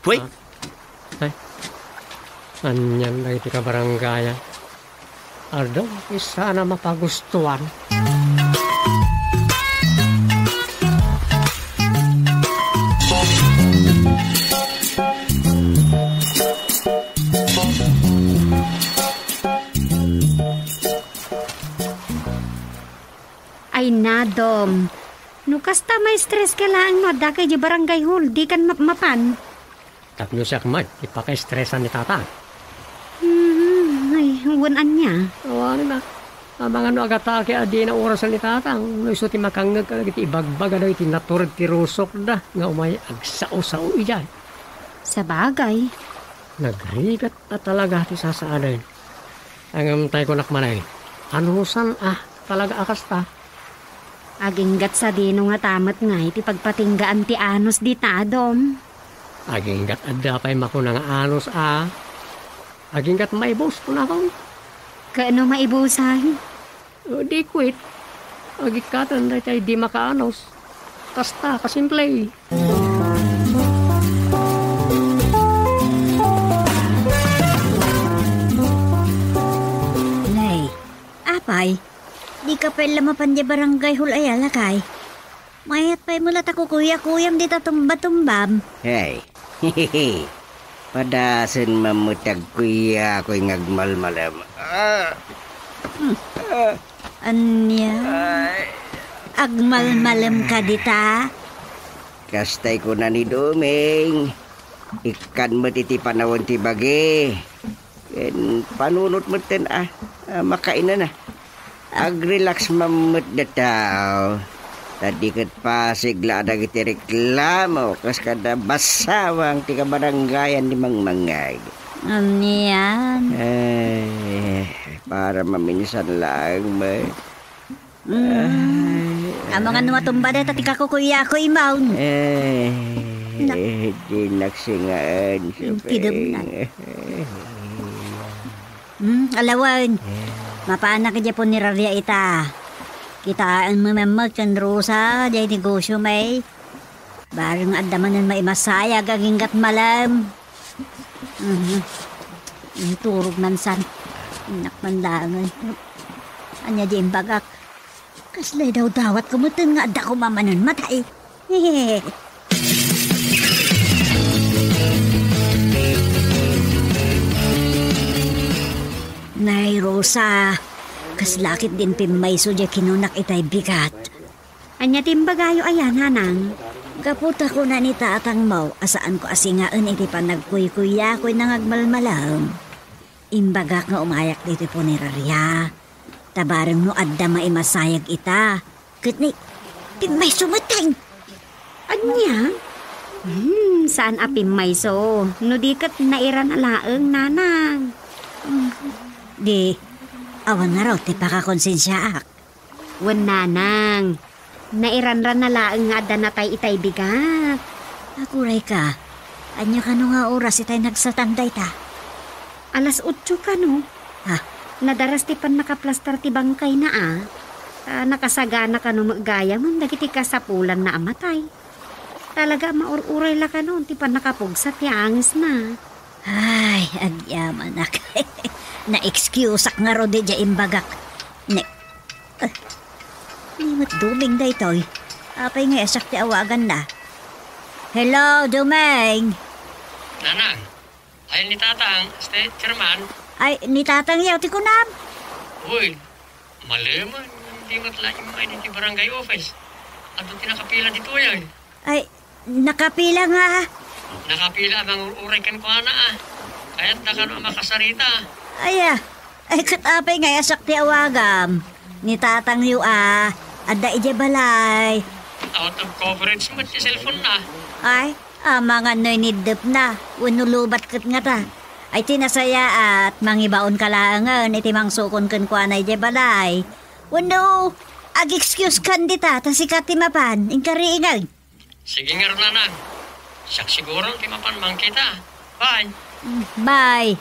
Hoy! Ay, anyan na iti ka barangaya. Ardo, isa na mapagustuhan. Ay, nadom. No kasta may stress ka lang, no, da kay di barangay hall, di kan mapan. Tapno siya kamay, ipaka-stressan ni tata. Ay, huwanan niya. Awanin na. Mga no agata kaya di na orasan ni tatang. No iso ti makangag ka iti ibagbaga na iti naturad ti rusok da. Nga umay agsao-sao iyan. Sa bagay. Nagrigat na talaga ti sasaanin. Ang tayo ko nakmanay. Anusan talaga akas ta. Aginggat sa dino nga tamat nga iti pagpatinggaan ti anos di tadom. Aginggat adda pa'y makuna nga anos Aginggat maibos po na ako. Kaano maibusahin? Di quit. Agikatan na tayo di makaanos. Kasta, kasimple. Nay, apay. Di ka pala mapandya barangay hul ay alakay. Mayat pa'y mula ta kukuyam di ta tumba-tumbam. Hey, hehehe. Padasan mamutag kuya ako'y ngagmalmalam. Anya? Agmalmalam ka dita? Kastay ko na ni Domeng. Ikan mo titi panawon ti bagi. Panunot mo ten makainan na. Ag-relax mamut na tao. Tadi kat pasigla ada kita reklamo kas kada basawang tiga baranggayan di mangmangay. Yan. Para maminsan lang may. Amo nga numatumba dito tika kukuya ko imawn. Di naksingaan. Kidam na. Alawan. Mapaanak ka dyan po ni Raria ita. Kitaan mo memag kan Rosa, jay negosyo may. Barang adamanan may masaya gaginggat malam. Turog nansan. Inak mandangan. Anya di imbagak. Kaslay daw dawat kumutin nga ada ko mamanon matay. Hehehe. Nay Rosa. Kaslakit din pimayso dya kinunak itay bigat. Anya timbagayo ayan, hanang. Kaputa ko na ni tatang mo, asaan ko asingaan iti pa nagkuy-kuya ko'y nangagmalmalam. Imbagak nga umayak dito po ni Raria. Tabarang no adda maimasayag ita. Kutni, pimayso mateng. Anya? Saan apimayso? No di kat nairan alaeng, nanang. Di... Awan nga raw, ti pakakonsensyaak. Wan nanang, nairanran na laang nga danatay itay bigat. Akuray ka, anya ka no nga oras itay nagsatanday ta? 8:00 ka no? Ha? Nadaras ti pan nakaplastar ti bangkay na nakasagana ka no magaya man, dagiti kasapulan na amatay. Talaga maururay la ka no, ti pan nakapugsat ti angis na. Ay, agyaman na na-excusak nga ro di dya imbagak. Liwat duming da ito'y. Apay nga esak ti awagan na. Hello, Dumeng. Nanang, ay ni tatang, chairman. Ay, ni tatang yaw ti kunam. Uy, malaman, hindi matla yung mga di barangay office. Ato tinakapila dito yan. Ay, nakapila nga. Nakapila ang uray kan ko na Kaya't na ka no makasarita. Ay, katapay nga esak ti awagam. Ni tatang yu adda ije balay. Out of coverage mo ti cellphone na. Ay, mga noy nidip na. Unulubat kat nga ta. Ay tinasaya at mangibaon kalaangan iti mangsukon kan kwa na ije balay. Uno, ag-excuse kan dita, ta sikat ti mapan, ingkariingag. Sige nga rin nanang. Siyak siguro ti mapan mang kita. Bye. Bye.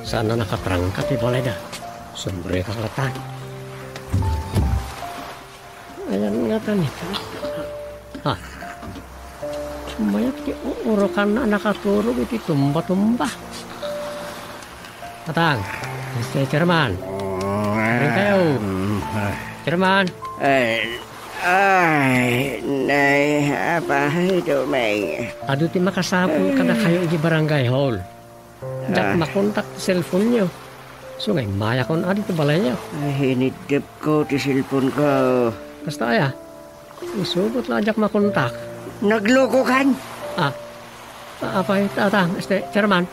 Sana nakaprangkat boleh dah. Sumbre kaklatan. Ayan nga tani. Mayat ki urukan na nakaturog iti tumba-tumba. Tatang, Mr. Chairman. Ring kayo. Chairman. Nay, apa itu, Meng? Adu ti makasapul kada kayo di barangay hall. Jak makontak cellphone nyo. So ngay maya kon adi ti balay nyo. Hinidip ko ti cellphone ko. Basta ya. Isubot lang jak makontak. Nagloko kan? Apa itu tatang, Mr. Chairman?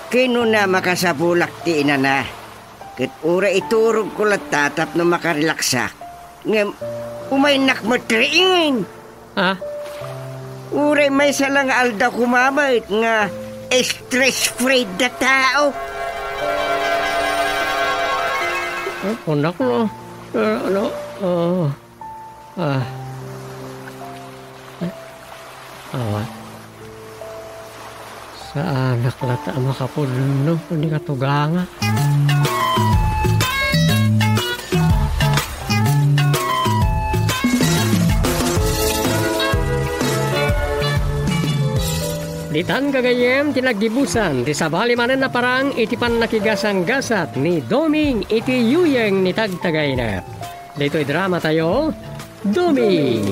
Kino na makasapulak ti inana. Ket ura iturog ko tatap na makarelaksak. Ngem, umaynak matriin. Uray may salang alda kumamait nga stress-free na tao. Pundak no. Sa anak lata makapuno, hindi ka tuganga. Ditan kagayem tinagdibusan, ti sabali manen na parang itipan nakigasang gasat ni Doming iti yuyeng ni tagtagay na. Dito'y drama tayo, Doming,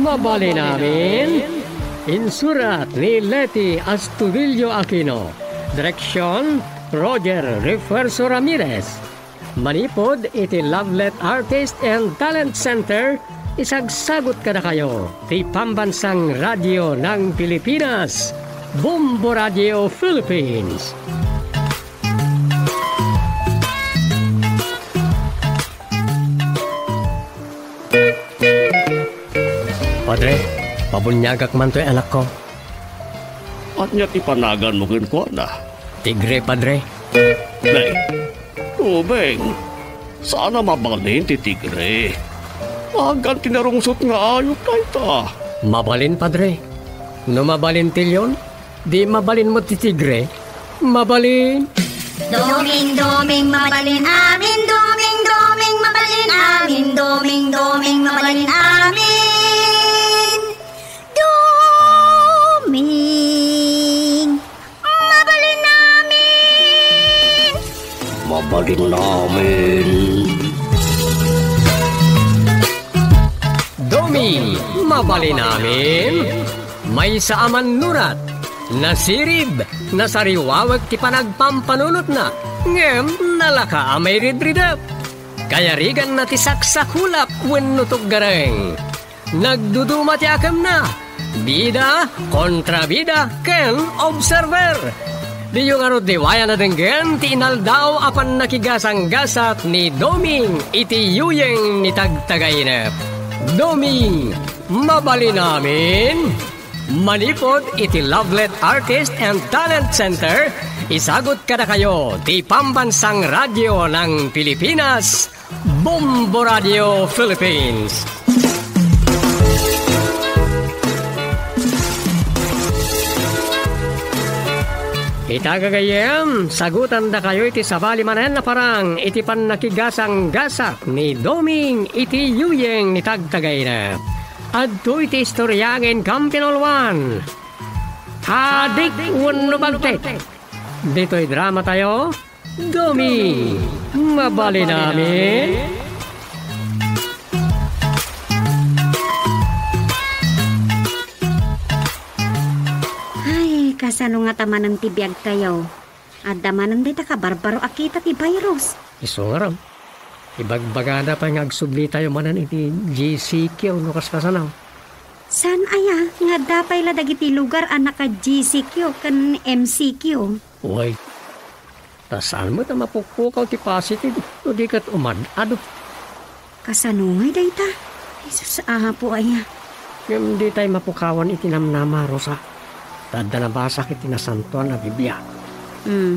mabali namin. Insurat ni Leti Astudillo Aquino. Direksyon, Roger Refuerzo Ramirez. Manipod iti Lovelet Artist and Talent Center, isagsagot ka na kayo ti Pambansang Radyo ng Pilipinas, Bombo Radio Philippines. Padre, pabunyagak man to'y anak ko. At niya tipanagan mo ko na. Tigre, Padre. Nay, Ubeng, sana mabalin ti tigre. Agan tinarungsot nga ayok na ita. Mabalin, Padre. No mabalin tilyon, di mabalin mo ti tigre. Mabalin. Doming mabalin amin, doming mabalin amin, doming mabalin amin. Doming mabalin amin. Mabalin namin. Doming, mabalin namin. May saaman nurat. Nasirib, nasariwawag ti panagpampanunot na. Ngem, nalaka amay ridridap. Kaya rigan na ti saksakulap wenno tuggareng. Nagduduma ti akam na. Bida, kontrabida, ken observer. Di yung diwaya na denggen ti inaldaw apan nakigasang-gasat ni Doming iti yuyeng ni tagtagainep. Doming, mabali namin. Manipod iti Lovelet Artist and Talent Center, isagot ka na kayo ti Pambansang Radyo ng Pilipinas, Bombo Radio Philippines. Itagagayem, sagutan da kayo iti sabali manen na parang iti pan nakigasang-gasak ni Doming iti yuyeng ni tagtagayna. Adto iti istoryangin Kampinolwan. Adik wenno bagtet. Dito'y drama tayo. Doming, mabali namin. Ay, kasano nga taman ng tibiyag kayo? At damanan di ta ka barbaro akita ti virus. Iso nga ram. Ibagbagada pa nga agsubli tayo manan iti GCQ no kaskasanaw. San aya nga dapay la dagiti lugar anak ka GCQ kan MCQ? Uy, tasaan mo ta mapupukaw ti positive no di kat umad-ado. Kasano ngay day ta? Jesus, po aya. Ngam di tayo mapukawan iti namnama, Rosa. Tadda na basak iti nasantuan na Biblia.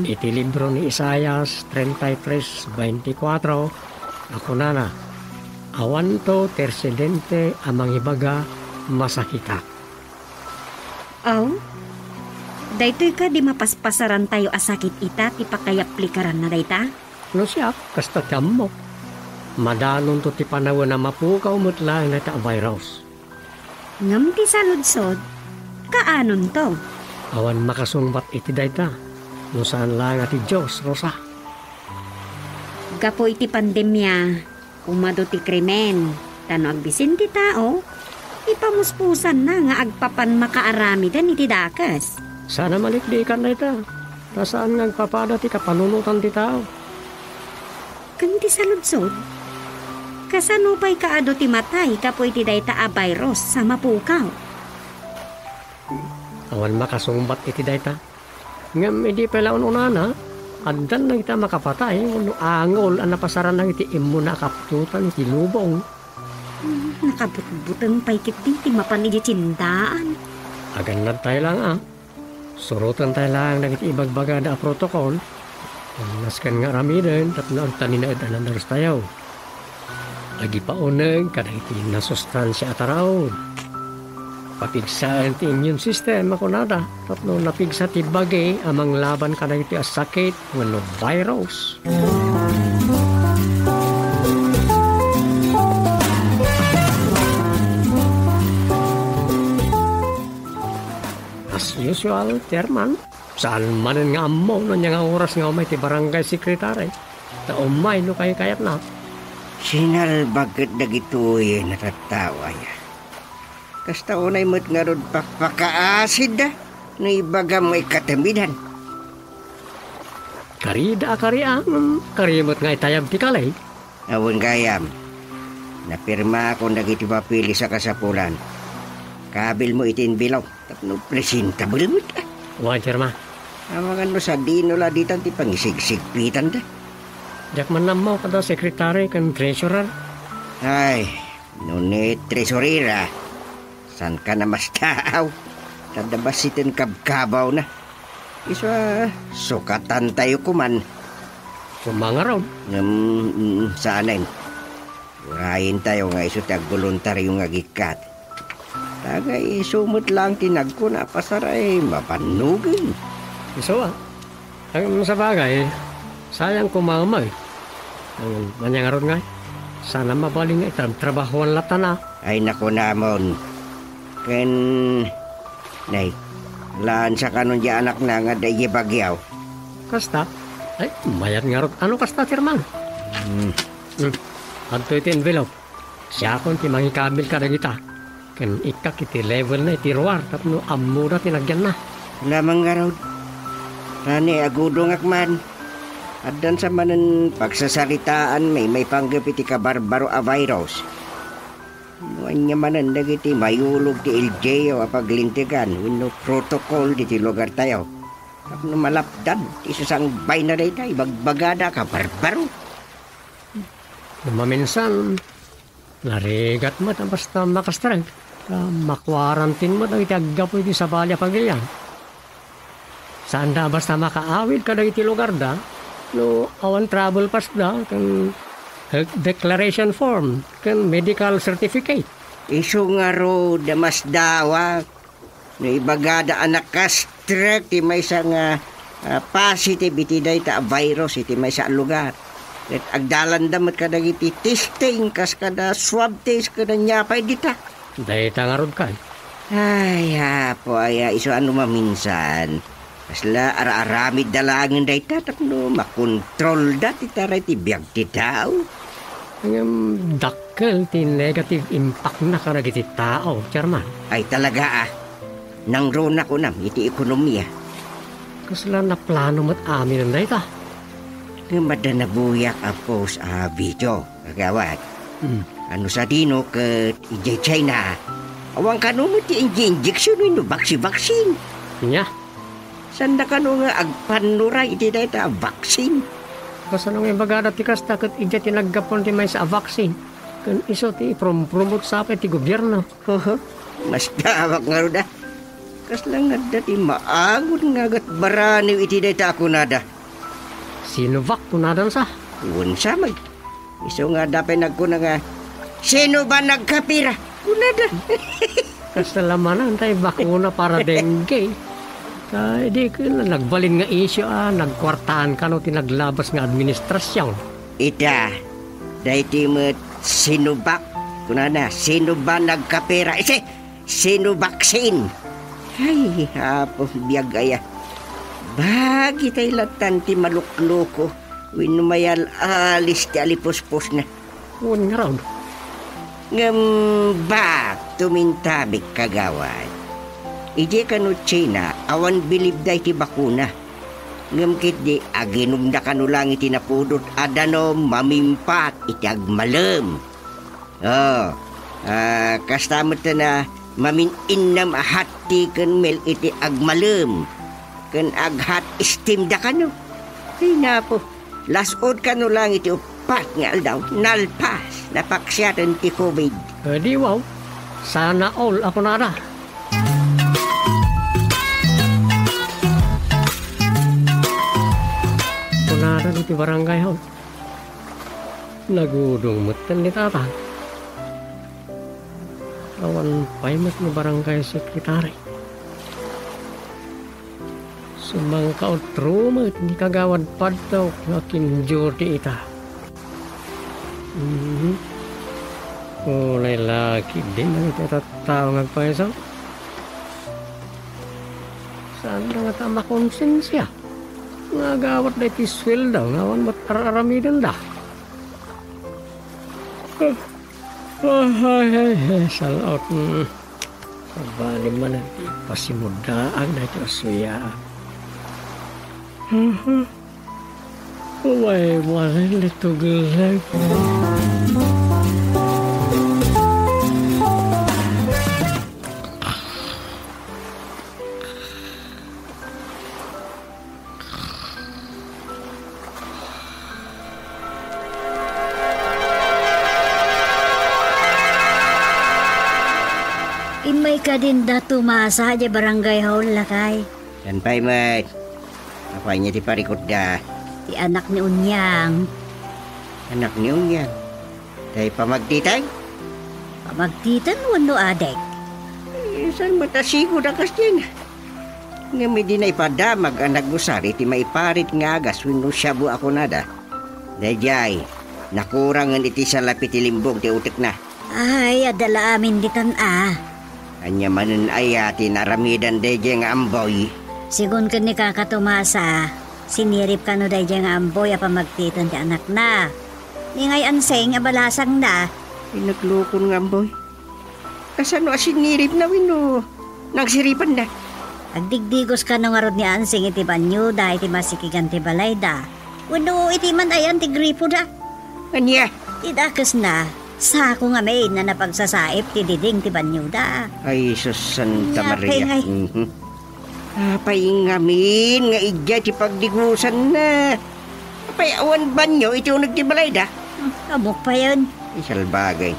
Iti libro ni Isaias 33:24. Ako na, awan to tersidente amang ibaga masakita. Oh? Daytoy ka di mapaspasaran tayo asakit ita ti pakayaplikaran na dayta? No siya, kasta mo. Madanon to ti panahon na mapukaw mutla na ta virus. Ngam ti saludsod, kaanon to? Awan makasungbat iti dayta. No saan lang ati Diyos, Rosa. Gapo iti pandemya, umado ti krimen, tano agbisin ti tao, ipamuspusan na nga agpapan makaarami dan iti dakas. Sana maliklikan na ita. Tasaan nga agpapada ti kapanunutan ti tao. Kanti sa ludsod, kasano pa'y kaado ti matay kapo iti dayta a virus sa mapukaw? Awan makasungbat iti dayta. Ngam hindi pala ununana. Andan na kita makapatay, no angol ang napasaran ng iti imo na kaptutan iti lubong. Nakabutbutang paikit ti mapan iti cindaan. Agan na tayo lang Surutan tayo lang ng iti ibagbaga na protokol. Naskan nga rami din, tapos tanin na itanan na tayo. Lagi pa unag, kada iti nasustansya ataraw. Papigsaan ti immune system ako nada. Tapno napigsa ti bagay amang laban ka na iti asakit ng virus. As usual, Chairman, saan manan nga amo no niya nga oras nga umay ti barangay sekretary. Ta umay no kayo kayat na. Sinalbagat dagitoy natatawa ya. Kasta unay mo't nga rod pakpakaasid da, na ibaga mo ikatamidan. karida akariang karimot nga itayab ti kalay. Awon gayam. Napirma ako nagiti papili sa kasapulan. Kabil mo itin bilaw. Tapno presentable mo ta. Wan, Chairman. Amangan mo sa dino la ditan ti pangisig-sigpitan da. Jak man mo kada sekretary kan treasurer. Ay, nunit tresorera. San ka na mas taaw? Tadabas itin kabkabaw na. Iswa, sukatan tayo kuman. Sumanga raw. Saanin? Urahin tayo nga iso tag voluntaryo nga gikat. Tagay sumot lang tinag ko na pasaray mapanugin. Iso ang sa bagay, sayang kumamay. Ang manyangarod nga, sana mabaling nga itang trabahoan lata na. Ay nako namon. Ken, nay, laan sa kanon di anak na nga dahi bagyaw. Kasta, ay mayat nga rod. Ano kasta, Chairman? Adto iti envelope. Siya kon ti mangikabil ka na kita. Ken ikak iti level na iti ruwar. Tapno amura tinagyan na. Lamang nga raw. Rani agudong akman. Addan sa manan pagsasalitaan may panggap iti kabarbaro a virus. Nuanya manan dagiti mayulog ti LJ o apaglintigan. Wino protocol diti lugar tayo. Tapno malapdan. Isasang bay na dayta. Ibagbagada ka barbaro. Maminsan, narigat mo basta makastrag. Makwarantin mo iti aggapo iti sa balya pagilyan. Saan da basta makaawid ka na iti lugar da, no awan travel pass da, kan health declaration form, kan medical certificate. Iso nga ro damas dawak. No ibagada anak kastrek ti may sa nga positive iti dayta virus iti may sa lugar. At agdalan damat ka dagiti testing kas kada swab test kada nyapay dita. Dayta nga rod kay. Ay hapo ay iso ano maminsan. Kasla ara-aramid dalangin dayta tapno makontrol dati taray ti biyag ti tao. Ang dakkel ti negative impact na ka iti tao, Chairman. Ay talaga nang rona ko nam iti ekonomiya. Kasla na plano mo't amin ang dayta. Mada nabuyak ako sa video, kagawad. Ano sa dino kat ijay China. Awang kano mo ti injection no vaccine. Nya? Sanda kano nga agpanuray iti dayta vaccine. Kasano nga bagada ti kasta kat ijay tinaggapon ti may sa vaccine. Kan iso ti promote sa apay ti gobyerno. Mas tawag nga ro da. Kaslang nga dati maagod nga gat baraniw iti dayta ako nada. Sinovac kunadan sa? Unsa may. Iso nga dapay nagkuna nga. Sino ba nagkapira? Kunada. Kasalaman tayo bakuna para dengue. Kaya di ko na nagbalin nga isyo nagkwartaan ka no tinaglabas nga administrasyon. Ita, dahi mo Sinovac. Kunana, sino ba nagkapira? Sino vaccine? Ay, hapo, biyag aya. Bagi tayo latan ti malukloko. Winumayal alis ti alipuspos na. Huwag nga raw. Ngambak tumintabik kagawad. Ije kanu China awan bilib day ti bakuna. Ngamkit di aginom na kanu lang iti napudot adano mamimpat iti agmalem. Kastamot na mamin-innam ahati kan mel iti agmalem. Kan aghat steam da kanu. Ay napo, lasod kanu lang iti upat nga aldaw, nalpas, napaksyaran ti COVID. Di wow, sana all ako nara. Kunara iti barangay ho. Nagudong mutan ni tata. Awan paymat ni barangay sekretary. Sumangka o trumat ni kagawad padtaw nga kinjur di ita. Ulay laki din ang ita tao ngagpaisaw. Saan na nga tama konsensya? Nga gawat na iti swelda ngawan mat araramidan da. Salaot. Sabali man ang pasimudaan na ito suya. Uway, walay lituglag. Imay ka din da tumasa di barangay hall lakay. Yan pa'y mat. Apa niya ti parikot da. Ti anak ni Unyang. Anak niyo niya. Dahil pamagtitay. Pamagtitan wano adek. Saan matasigo na kasyan? Nga may di na ipadamag ang nagusari ti maiparit nga agas wino syabu ako nada. Dayjay, nakurangan iti sa lapit ilimbong ti utik na. Ay, adala amin ditan Anya manen ay ati naramidan dayjay nga amboy. Sigun ka ni kakatumasa, sinirip ka no dayjay nga amboy a pamagtitan ti anak na. Ningay anseng abalasang na. Pinaglukon nga amboy. Kasano asinirip na wino? Nagsiripan na. Agdigdigos ka no nga rod ni anseng iti banyo da iti masikigan ti balay da. Wano iti man ayan ti gripo da. Anya? Tidakas na. Sako nga may na napagsasaip ti diding ti banyo da. Ay, sus Santa Maria. Yapay, Apay ngamin nga idya ti pagdigusan na. Apay awan banyo iti unag ti balay da. Amok pa yun. Isal bagay.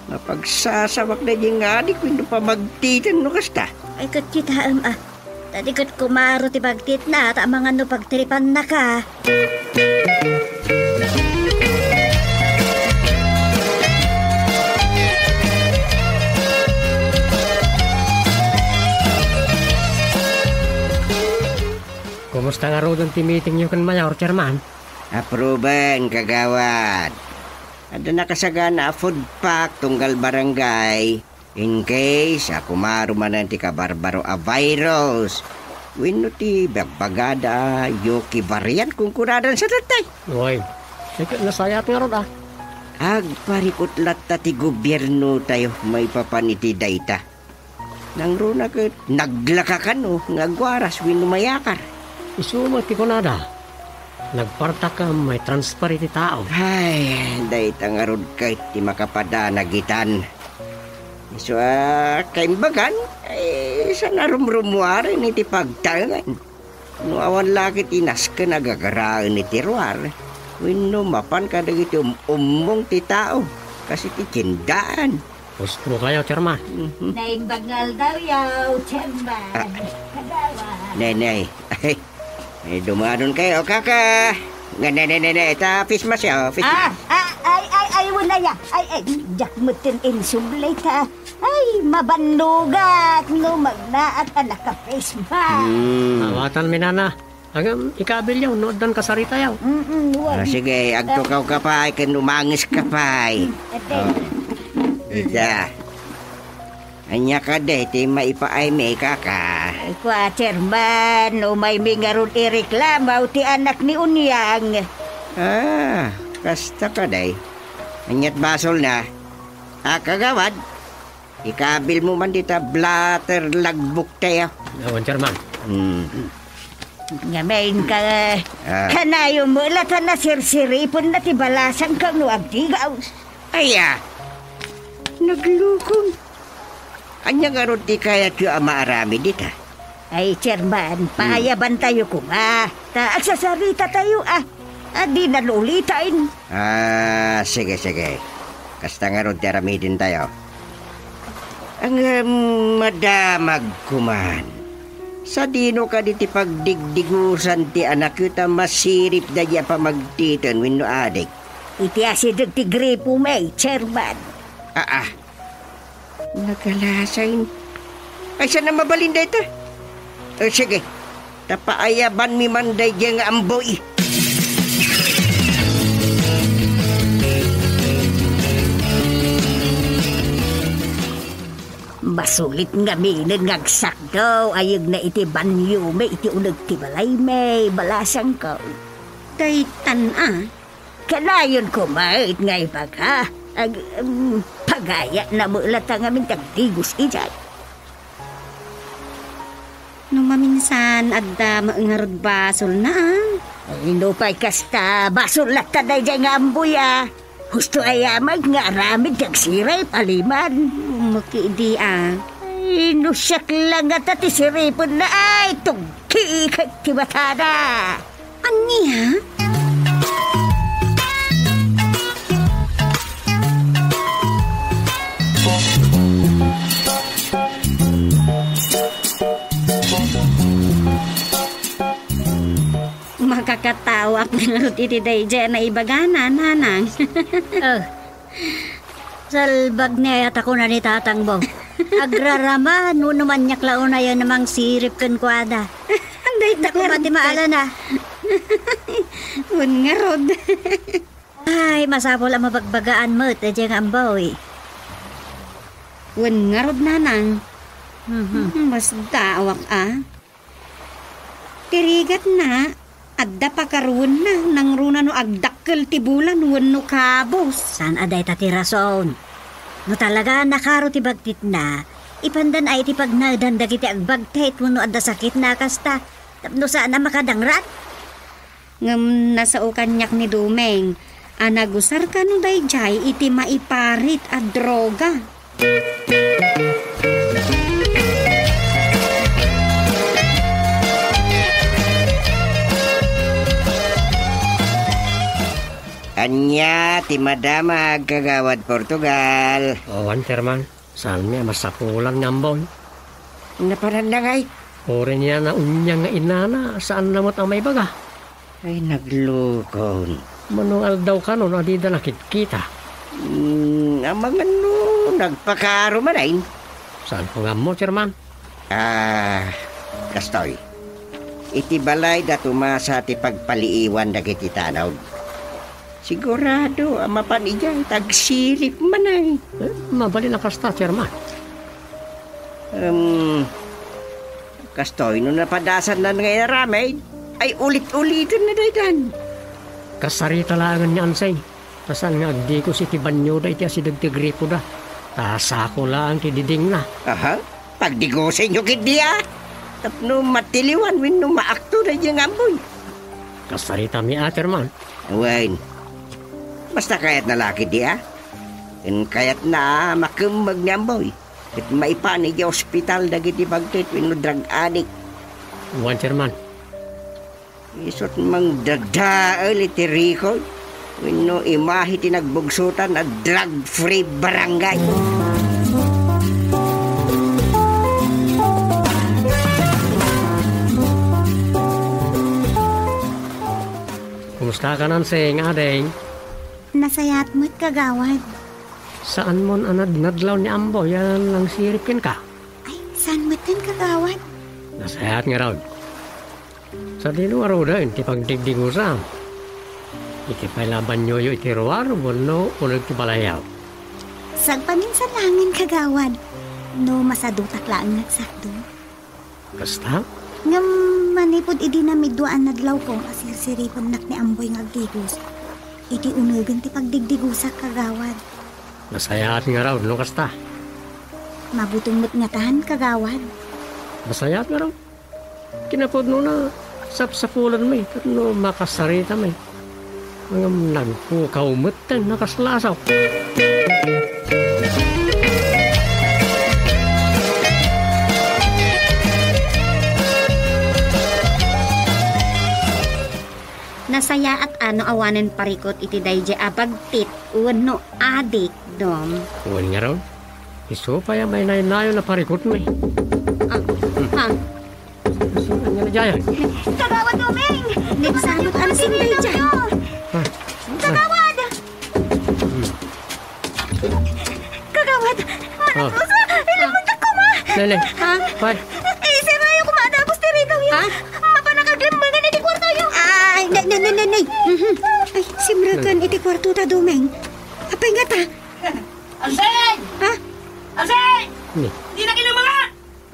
Mapagsasawak na di nga di kung pa magtitan no kasta. Ay kat kita Tadi kat kumaro ti pagtit na at mga no pagtripan na ka. Kumusta nga ro ti meeting nyo kan Mayor Chairman? Aproban, kagawad. Ada nakasagana food pack tunggal barangay. In case ako marumanan ti kabarbaro a virus. Wino ti bagbagada yoki variant kung kuradan sa tatay. Uy, sige nasayat nga ro Agparikot latta ti gobyerno tayo may papaniti dayta. Nang runa kat naglakakan nga gwaras wino mayakar. Isumat ti kunada. Nagparta ka may transfer iti tao. Ay, dayta nga rod kahit ti makapada nagitan. So, kaimbagan, sa narumrumuari ni ti pagtangan. No awan laki tinas ka nagagaraan ni tiruar. Wino mapan ka dagiti umong ti tao. Kasi ti kindaan. Gusto mo kayo, Chairman? Naimbagal daw yaw, Chairman. Kagawa. Nenay, ay, dumadon kayo, kaka. Nenay, ita fismas ya, fismas. Ay, wala ya. Ay, jak mutin insublay ka. Ay, mabanlugat. No, magnaat anak ka face ba? Awatan mi nana. Agam ikabil yaw, nood dan kasarita yaw. Sige, agtukaw ka pa, kan umangis ka pa. Ida. Anya ka de, ti maipaay may kaka. Kwa, Chairman, umay mingarun ireklamaw ti anak ni Unyang. Kasta ka day. Anyat basol na. Kagawad, ikabil mo man dita blatter lagbuk tayo. Awan, Chairman. Ngamain ka, kanayo mo latan na sirsiripon na ti balasan kang nuag tigaw. Aya, naglukong. Anya nga ron ti kaya tiyo maarami dita. Ay, Chairman, paayaban tayo ko agsasarita tayo di nalulitain. Sige. Kasta nga ron ti aramidin tayo. Ang madamag kuman. Sa dino ka diti pagdigdigusan ti anak yuta masirip da diya pa magtitan wino adik. Iti asidag ti gripo may, Chairman. Nagalasain. Ay, saan na mabalinda ito? Sige, tapaayaban mi manday diya nga amboy. Basulit nga minin ngagsak daw, ayag na iti banyo, may iti unag ti balay, may balasang ko. Daytan Kanayon ko mait ngay pagha, pagaya na mulata nga min tagdigos ijay. No maminsan adda maengarod basol na Inupay kasta, basulat ta day dyan nga amboy Gusto ayamag nga aramid kag siray paliman. Makidi Nusyak lang at siripon na tugki kag tibatada. Anya? Makakatawak na rot iti dayja na ibagana, nanang. Salbag niya at ako na ni Tatang Bong. Agrarama, nunuman niya klaon na yan namang sirip kan kwada. Anday Ako pati maala na. Un nga rod. Ay, masapol ang mabagbagaan mo, tadyang ambaw Un nga rod, nanang. Mas dawak Tirigat na. Adda pa karuan na, nang runa no agdakkel tibulan, wano kabos. Saan aday tati rason? No talaga nakaro ti bagtit na, ipandan ay ti pagnadan dagiti agbagtit wano adda sakit na kasta. Tapno saan na makadangrat? Ngam nasa ukanyak ni Dumeng, anagusar ka no dayjay iti maiparit at droga. Anya, ti madama kagawad Portugal. Owan, Chairman. Saan niya masapulan ng amboy? Naparandangay. Uri niya na unyang nga inana. Saan namot ang may baga? Ay, naglukon. Manual daw ka no, adida nakikita. Ang mga nagpakaro man ay. Saan po nga mo, Chairman? Kastoy. Iti balay da tumasa ti pagpaliiwan dagiti tanaw. Sigurado, amapan ijay, tagsirip man ay. Mabali na kasta, Chairman. Kastoy, nung napadasan na ngayon ramay, ay ulit-ulitin na daydan. Kasarita lang niya ansay. Tasan nga agdi ko si Tibanyo da iti asidagtigripo da. Tasa ko lang ti diding na. Aha, pagdigosin nyo kidya. Tapno matiliwan, win no maakto na yung amboy. Kasarita mi Chairman. Awain. Basta kayat na laki diya. Kayat na makumag nyamboy. At maipani di hospital dagiti bagtit wino drug addict. Wan, Chairman. Isot mang dagdaal iti record. Wino imahi tinagbugsutan at drug-free barangay. Kumusta ka nanseng, adeng? Nasayat mo't kagawad. Saan mo nadlaw ni Ambo? Yan lang siripin ka. Ay, saan mo't yan kagawad? Nasayat nga raw. Sa dinuwaro din, ti pagdigdingusam. Iti pailaban nyo yung itiruar, wano, unag ti balayaw. Sagpamin sa langin kagawad. No, masadutak lang nagsakdo. Basta? Ngam manipod idi na midwaan nadlaw ko asirsiripon nak ni Amboy ngagdigos. Idi unugan ti pagdigdigusak kagawad. Masayat nga raw, no kasta? Mabutong mo't ngatahan kagawad. Masayat nga raw. Kinapod no na sapsapulan may, no makasarita may. Mga nagpukaw mutan nakaslasaw. Nasaya at awanan parikot iti dayjay abagtit wano adik dom. Uwan nga raw. Iso pa yung may nayo na parikot mo eh. Saan nga na dyan? Kagawad Domeng! Nagsalot ang sinday dyan. Kagawad! Kagawad! Managluso! Ilamuntak ko ma! Lele, pay. Isirayo ko maadapos tiritaw yun. Mapanakaglimbangan iti kwarto yun. Ay, nay. Ay, simrakan iti kwarto ta Domeng. Apay nga ta? Alsay! Ha? Alsay! Ni, Di na kinamanga!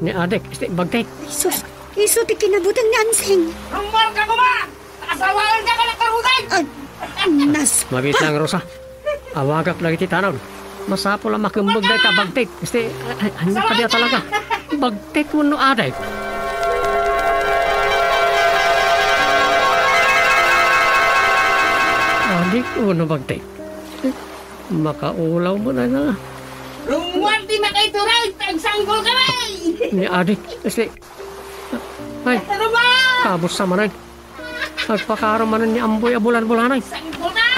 ni adek, bagtay. Isus, iso ti kinabutang ni Anseng. Rumor ka ko ba? Nakasawaan ka ka ng karutan! Nas... Mabit lang, Rosa. Awagak lagi ti tanaw. Masapo lang makimbag dahil ka bagtay. Ano pa diya talaga? Bagtay ko no adek. adik, ano bagtay? Makaulaw mo na na. Rumuan di makaituray, tagsanggol kami! Ni adik, kasi... Ay, Ano ba? kabos sa manay. Nagpakaraman ni Amboy abulan-bulanay. Sanggol na!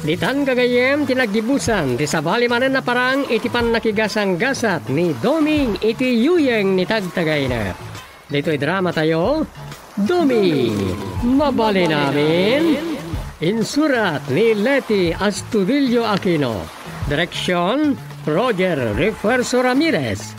Ditan kagayem tinagibusan ti sabali manen na parang itipan nakigasang gasat ni Doming iti yuyeng ni tagtagay na. Dito'y drama tayo, Doming, mabali namin. Insurat ni Leti Astudillo Aquino. Direksyon, Roger Refuerzo Ramirez.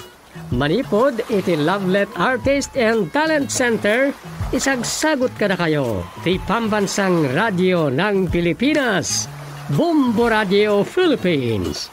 Manipod iti Lovelet Artist and Talent Center. Isagsagot kada kayo ti Pambansang Radio ng Pilipinas. Bombo Radio Philippines.